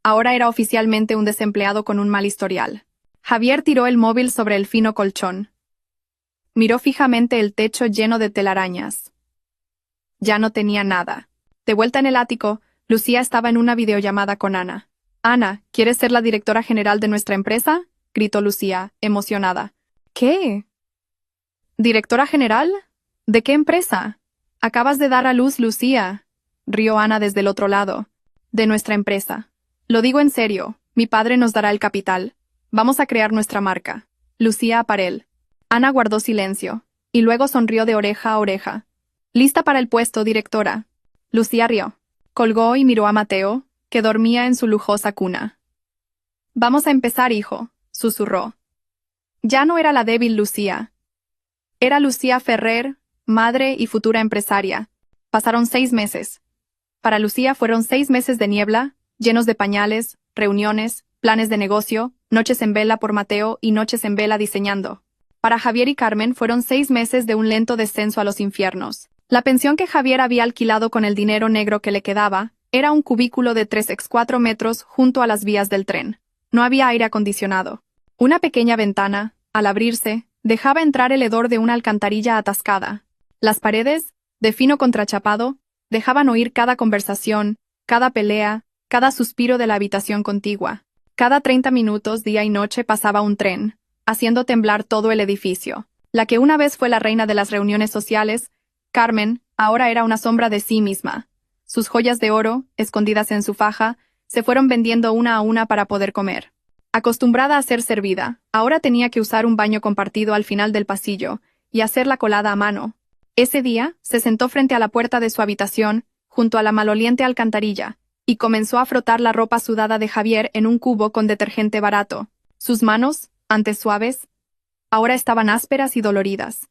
Ahora era oficialmente un desempleado con un mal historial. Javier tiró el móvil sobre el fino colchón. Miró fijamente el techo lleno de telarañas. Ya no tenía nada. De vuelta en el ático, Lucía estaba en una videollamada con Ana. Ana, ¿quieres ser la directora general de nuestra empresa?, gritó Lucía, emocionada. ¿Qué? ¿Directora general? ¿De qué empresa? Acabas de dar a luz, Lucía, rió Ana desde el otro lado. De nuestra empresa. Lo digo en serio, mi padre nos dará el capital. Vamos a crear nuestra marca. Lucía Aparel. Ana guardó silencio, y luego sonrió de oreja a oreja. Lista para el puesto, directora. Lucía rió. Colgó y miró a Mateo, que dormía en su lujosa cuna. Vamos a empezar, hijo, susurró. Ya no era la débil Lucía. Era Lucía Ferrer, madre y futura empresaria. Pasaron 6 meses. Para Lucía fueron 6 meses de niebla, llenos de pañales, reuniones, planes de negocio, noches en vela por Mateo y noches en vela diseñando. Para Javier y Carmen fueron 6 meses de un lento descenso a los infiernos. La pensión que Javier había alquilado con el dinero negro que le quedaba era un cubículo de 3x4 metros junto a las vías del tren. No había aire acondicionado. Una pequeña ventana, al abrirse, dejaba entrar el hedor de una alcantarilla atascada. Las paredes, de fino contrachapado, dejaban oír cada conversación, cada pelea, cada suspiro de la habitación contigua. Cada 30 minutos, día y noche, pasaba un tren, haciendo temblar todo el edificio. La que una vez fue la reina de las reuniones sociales, Carmen, ahora era una sombra de sí misma. Sus joyas de oro, escondidas en su faja, se fueron vendiendo una a una para poder comer. Acostumbrada a ser servida, ahora tenía que usar un baño compartido al final del pasillo y hacer la colada a mano. Ese día, se sentó frente a la puerta de su habitación, junto a la maloliente alcantarilla, y comenzó a frotar la ropa sudada de Javier en un cubo con detergente barato. Sus manos, antes suaves, ahora estaban ásperas y doloridas.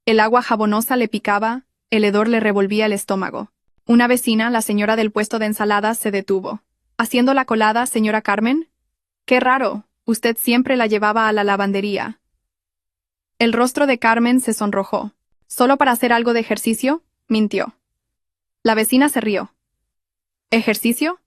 El agua jabonosa le picaba, el hedor le revolvía el estómago. Una vecina, la señora del puesto de ensaladas, se detuvo. ¿Haciendo la colada, señora Carmen? Qué raro, usted siempre la llevaba a la lavandería. El rostro de Carmen se sonrojó. ¿Solo para hacer algo de ejercicio? Mintió. La vecina se rió. ¿Ejercicio?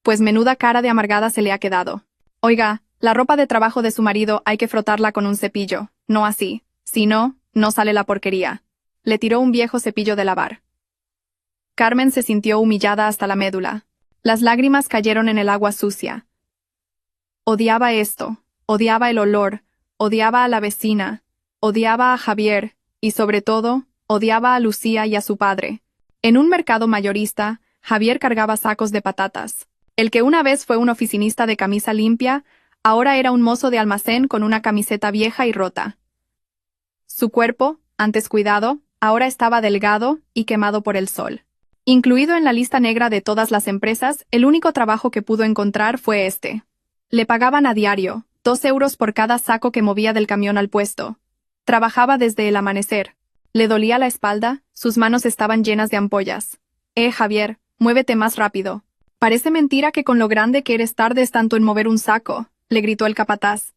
Pues menuda cara de amargada se le ha quedado. Oiga, la ropa de trabajo de su marido hay que frotarla con un cepillo, no así. Si no, no sale la porquería. Le tiró un viejo cepillo de lavar. Carmen se sintió humillada hasta la médula. Las lágrimas cayeron en el agua sucia. Odiaba esto, odiaba el olor, odiaba a la vecina, odiaba a Javier, y sobre todo, odiaba a Lucía y a su padre. En un mercado mayorista, Javier cargaba sacos de patatas. El que una vez fue un oficinista de camisa limpia, ahora era un mozo de almacén con una camiseta vieja y rota. Su cuerpo, antes cuidado, ahora estaba delgado y quemado por el sol. Incluido en la lista negra de todas las empresas, el único trabajo que pudo encontrar fue este. Le pagaban a diario, 2 euros por cada saco que movía del camión al puesto. Trabajaba desde el amanecer. Le dolía la espalda, sus manos estaban llenas de ampollas. Javier, muévete más rápido. Parece mentira que con lo grande que eres tardes tanto en mover un saco, le gritó el capataz.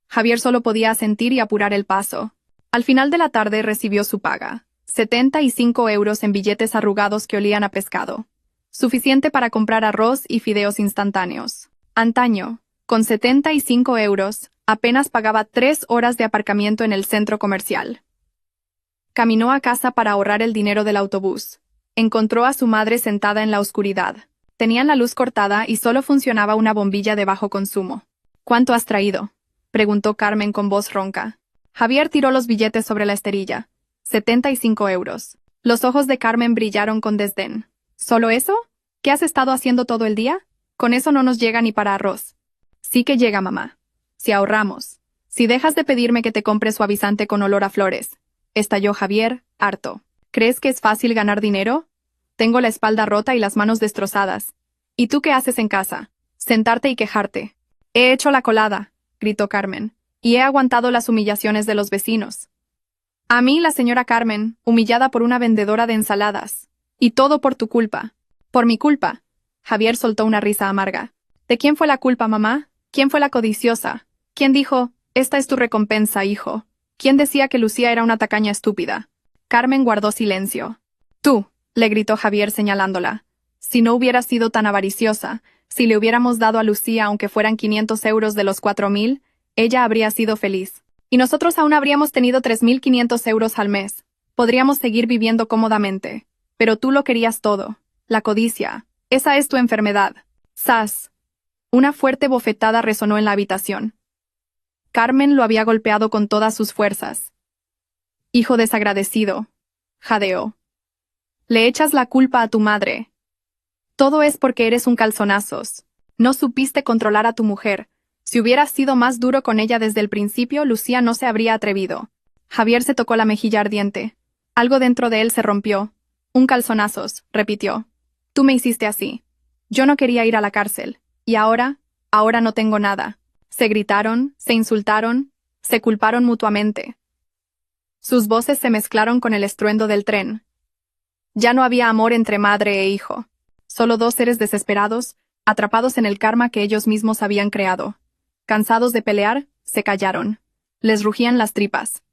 Javier solo podía asentir y apurar el paso. Al final de la tarde recibió su paga. 75 euros en billetes arrugados que olían a pescado. Suficiente para comprar arroz y fideos instantáneos. Antaño, con 75 euros, apenas pagaba 3 horas de aparcamiento en el centro comercial. Caminó a casa para ahorrar el dinero del autobús. Encontró a su madre sentada en la oscuridad. Tenían la luz cortada y solo funcionaba una bombilla de bajo consumo. ¿Cuánto has traído?, preguntó Carmen con voz ronca. Javier tiró los billetes sobre la esterilla. 75 euros. Los ojos de Carmen brillaron con desdén. ¿Solo eso? ¿Qué has estado haciendo todo el día? Con eso no nos llega ni para arroz. Sí que llega, mamá. Si ahorramos. Si dejas de pedirme que te compre suavizante con olor a flores. Estalló Javier, harto. ¿Crees que es fácil ganar dinero? Tengo la espalda rota y las manos destrozadas. ¿Y tú qué haces en casa? Sentarte y quejarte. He hecho la colada, gritó Carmen, y he aguantado las humillaciones de los vecinos. A mí, la señora Carmen, humillada por una vendedora de ensaladas. Y todo por tu culpa. Por mi culpa. Javier soltó una risa amarga. ¿De quién fue la culpa, mamá? ¿Quién fue la codiciosa? ¿Quién dijo, esta es tu recompensa, hijo? ¿Quién decía que Lucía era una tacaña estúpida? Carmen guardó silencio. Tú, le gritó Javier señalándola. Si no hubieras sido tan avariciosa, si le hubiéramos dado a Lucía aunque fueran 500 euros de los 4.000, ella habría sido feliz. Y nosotros aún habríamos tenido 3.500 euros al mes. Podríamos seguir viviendo cómodamente. Pero tú lo querías todo. La codicia. Esa es tu enfermedad. ¡Sas! Una fuerte bofetada resonó en la habitación. Carmen lo había golpeado con todas sus fuerzas. Hijo desagradecido, jadeó. Le echas la culpa a tu madre. Todo es porque eres un calzonazos. No supiste controlar a tu mujer. Si hubieras sido más duro con ella desde el principio, Lucía no se habría atrevido. Javier se tocó la mejilla ardiente. Algo dentro de él se rompió. Un calzonazos, repitió. Tú me hiciste así. Yo no quería ir a la cárcel. Y ahora no tengo nada. Se gritaron, se insultaron, se culparon mutuamente. Sus voces se mezclaron con el estruendo del tren. Ya no había amor entre madre e hijo. Solo dos seres desesperados, atrapados en el karma que ellos mismos habían creado. Cansados de pelear, se callaron. Les rugían las tripas.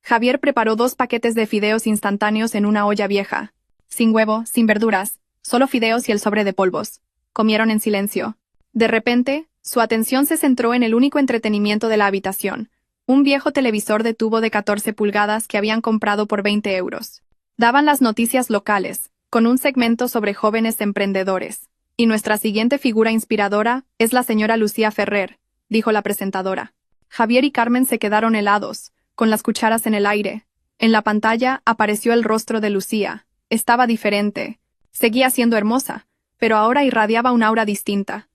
Javier preparó 2 paquetes de fideos instantáneos en una olla vieja. Sin huevo, sin verduras, solo fideos y el sobre de polvos. Comieron en silencio. De repente, su atención se centró en el único entretenimiento de la habitación, un viejo televisor de tubo de 14 pulgadas que habían comprado por 20 euros. Daban las noticias locales, con un segmento sobre jóvenes emprendedores. Y nuestra siguiente figura inspiradora es la señora Lucía Ferrer, dijo la presentadora. Javier y Carmen se quedaron helados, con las cucharas en el aire. En la pantalla apareció el rostro de Lucía. Estaba diferente. Seguía siendo hermosa, pero ahora irradiaba un aura distinta.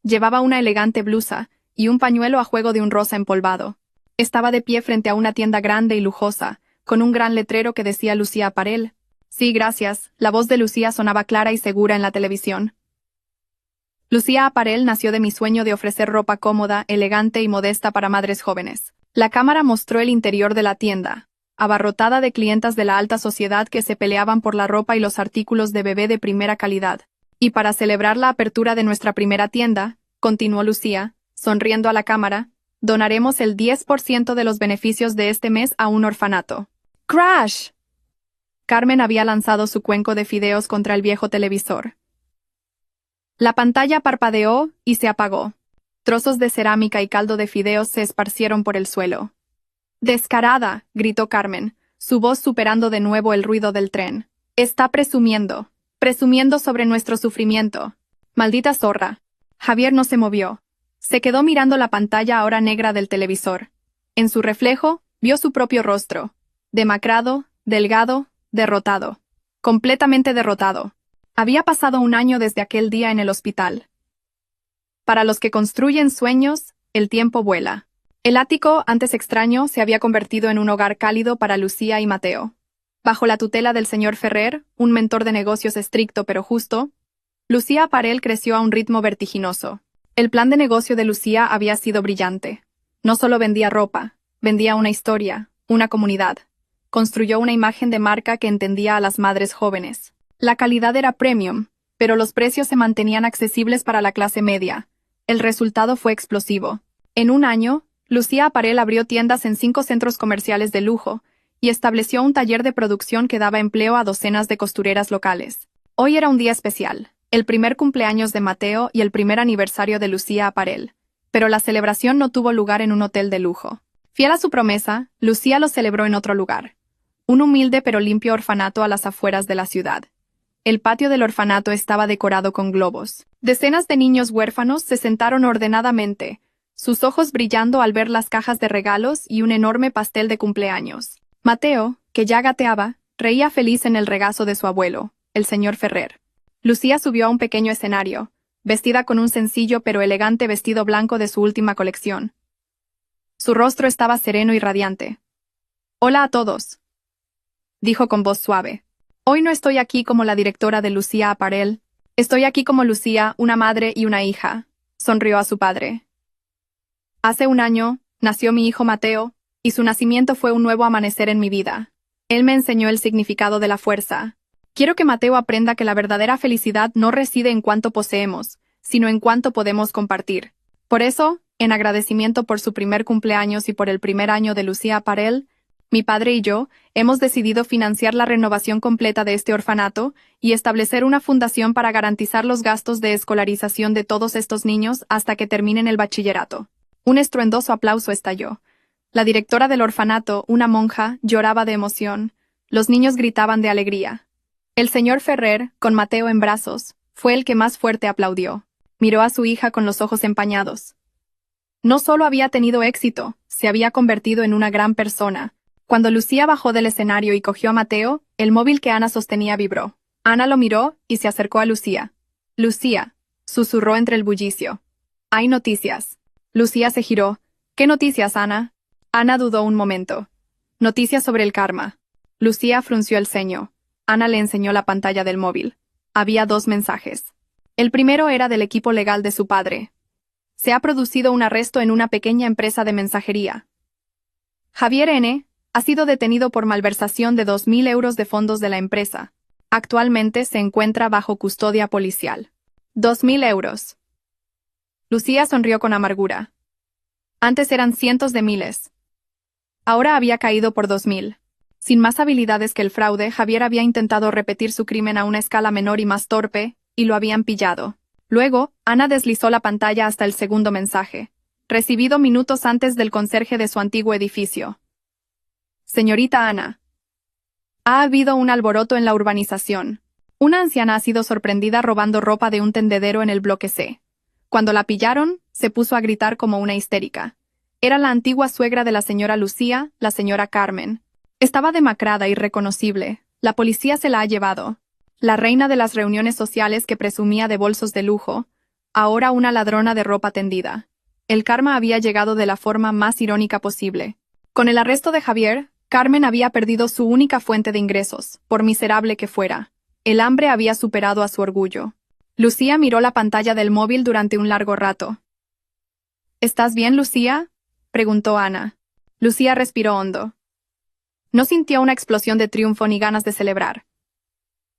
Llevaba una elegante blusa y un pañuelo a juego de un rosa empolvado. Estaba de pie frente a una tienda grande y lujosa, con un gran letrero que decía Lucía Apparel. Sí, gracias. La voz de Lucía sonaba clara y segura en la televisión. Lucía Apparel nació de mi sueño de ofrecer ropa cómoda, elegante y modesta para madres jóvenes. La cámara mostró el interior de la tienda, abarrotada de clientas de la alta sociedad que se peleaban por la ropa y los artículos de bebé de primera calidad. Y para celebrar la apertura de nuestra primera tienda, continuó Lucía, sonriendo a la cámara, donaremos el 10% de los beneficios de este mes a un orfanato. ¡Crash! Carmen había lanzado su cuenco de fideos contra el viejo televisor. La pantalla parpadeó y se apagó. Trozos de cerámica y caldo de fideos se esparcieron por el suelo. Descarada, gritó Carmen, su voz superando de nuevo el ruido del tren. Está presumiendo sobre nuestro sufrimiento. Maldita zorra. Javier no se movió. Se quedó mirando la pantalla ahora negra del televisor. En su reflejo, vio su propio rostro. Demacrado, delgado, derrotado. Completamente derrotado. Había pasado un año desde aquel día en el hospital. Para los que construyen sueños, el tiempo vuela. El ático, antes extraño, se había convertido en un hogar cálido para Lucía y Mateo. Bajo la tutela del señor Ferrer, un mentor de negocios estricto pero justo, Lucía Aparel creció a un ritmo vertiginoso. El plan de negocio de Lucía había sido brillante. No solo vendía ropa, vendía una historia, una comunidad. Construyó una imagen de marca que entendía a las madres jóvenes. La calidad era premium, pero los precios se mantenían accesibles para la clase media. El resultado fue explosivo. En un año, Lucía Aparel abrió tiendas en 5 centros comerciales de lujo y estableció un taller de producción que daba empleo a docenas de costureras locales. Hoy era un día especial, el primer cumpleaños de Mateo y el primer aniversario de Lucía Aparel, pero la celebración no tuvo lugar en un hotel de lujo. Fiel a su promesa, Lucía lo celebró en otro lugar, un humilde pero limpio orfanato a las afueras de la ciudad. El patio del orfanato estaba decorado con globos. Decenas de niños huérfanos se sentaron ordenadamente, sus ojos brillando al ver las cajas de regalos y un enorme pastel de cumpleaños. Mateo, que ya gateaba, reía feliz en el regazo de su abuelo, el señor Ferrer. Lucía subió a un pequeño escenario, vestida con un sencillo pero elegante vestido blanco de su última colección. Su rostro estaba sereno y radiante. «Hola a todos», dijo con voz suave. «Hoy no estoy aquí como la directora de Lucía Aparel. Estoy aquí como Lucía, una madre y una hija», sonrió a su padre. «Hace un año, nació mi hijo Mateo, y su nacimiento fue un nuevo amanecer en mi vida. Él me enseñó el significado de la fuerza. Quiero que Mateo aprenda que la verdadera felicidad no reside en cuánto poseemos, sino en cuánto podemos compartir. Por eso, en agradecimiento por su primer cumpleaños y por el primer año de Lucía Aparel, mi padre y yo hemos decidido financiar la renovación completa de este orfanato y establecer una fundación para garantizar los gastos de escolarización de todos estos niños hasta que terminen el bachillerato». Un estruendoso aplauso estalló. La directora del orfanato, una monja, lloraba de emoción. Los niños gritaban de alegría. El señor Ferrer, con Mateo en brazos, fue el que más fuerte aplaudió. Miró a su hija con los ojos empañados. No solo había tenido éxito, se había convertido en una gran persona. Cuando Lucía bajó del escenario y cogió a Mateo, el móvil que Ana sostenía vibró. Ana lo miró y se acercó a Lucía. «Lucía», susurró entre el bullicio. «Hay noticias». Lucía se giró. «¿Qué noticias, Ana?» Ana dudó un momento. «Noticias sobre el karma». Lucía frunció el ceño. Ana le enseñó la pantalla del móvil. Había 2 mensajes. El primero era del equipo legal de su padre. «Se ha producido un arresto en una pequeña empresa de mensajería. Javier N. ha sido detenido por malversación de 2.000 euros de fondos de la empresa. Actualmente se encuentra bajo custodia policial». 2.000 euros. Lucía sonrió con amargura. Antes eran cientos de miles. Ahora había caído por 2.000. Sin más habilidades que el fraude, Javier había intentado repetir su crimen a una escala menor y más torpe, y lo habían pillado. Luego, Ana deslizó la pantalla hasta el segundo mensaje, recibido minutos antes del conserje de su antiguo edificio. «Señorita Ana. Ha habido un alboroto en la urbanización. Una anciana ha sido sorprendida robando ropa de un tendedero en el bloque C. Cuando la pillaron, se puso a gritar como una histérica. Era la antigua suegra de la señora Lucía, la señora Carmen. Estaba demacrada y irreconocible. La policía se la ha llevado. La reina de las reuniones sociales que presumía de bolsos de lujo, ahora una ladrona de ropa tendida. El karma había llegado de la forma más irónica posible. Con el arresto de Javier, Carmen había perdido su única fuente de ingresos, por miserable que fuera. El hambre había superado a su orgullo. Lucía miró la pantalla del móvil durante un largo rato. «¿Estás bien, Lucía?», preguntó Ana. Lucía respiró hondo. No sintió una explosión de triunfo ni ganas de celebrar.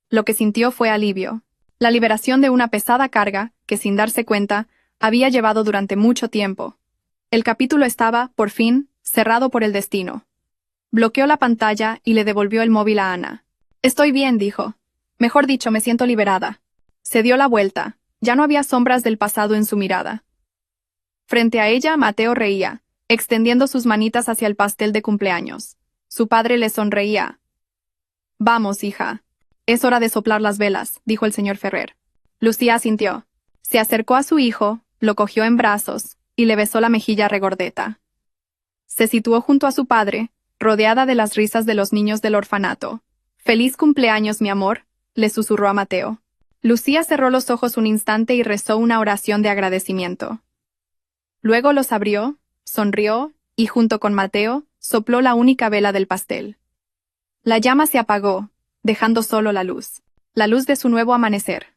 Lo que sintió fue alivio. La liberación de una pesada carga, que sin darse cuenta, había llevado durante mucho tiempo. El capítulo estaba, por fin, cerrado por el destino. Bloqueó la pantalla y le devolvió el móvil a Ana. «Estoy bien», dijo. «Mejor dicho, me siento liberada». Se dio la vuelta. Ya no había sombras del pasado en su mirada. Frente a ella, Mateo reía. extendiendo sus manitas hacia el pastel de cumpleaños. Su padre le sonreía. Vamos, hija. Es hora de soplar las velas, dijo el señor Ferrer. Lucía asintió. Se acercó a su hijo, lo cogió en brazos, y le besó la mejilla regordeta. Se situó junto a su padre, rodeada de las risas de los niños del orfanato. «Feliz cumpleaños, mi amor», le susurró a Mateo. Lucía cerró los ojos un instante y rezó una oración de agradecimiento. Luego los abrió, sonrió, y junto con Mateo, sopló la única vela del pastel. La llama se apagó, dejando solo la luz de su nuevo amanecer.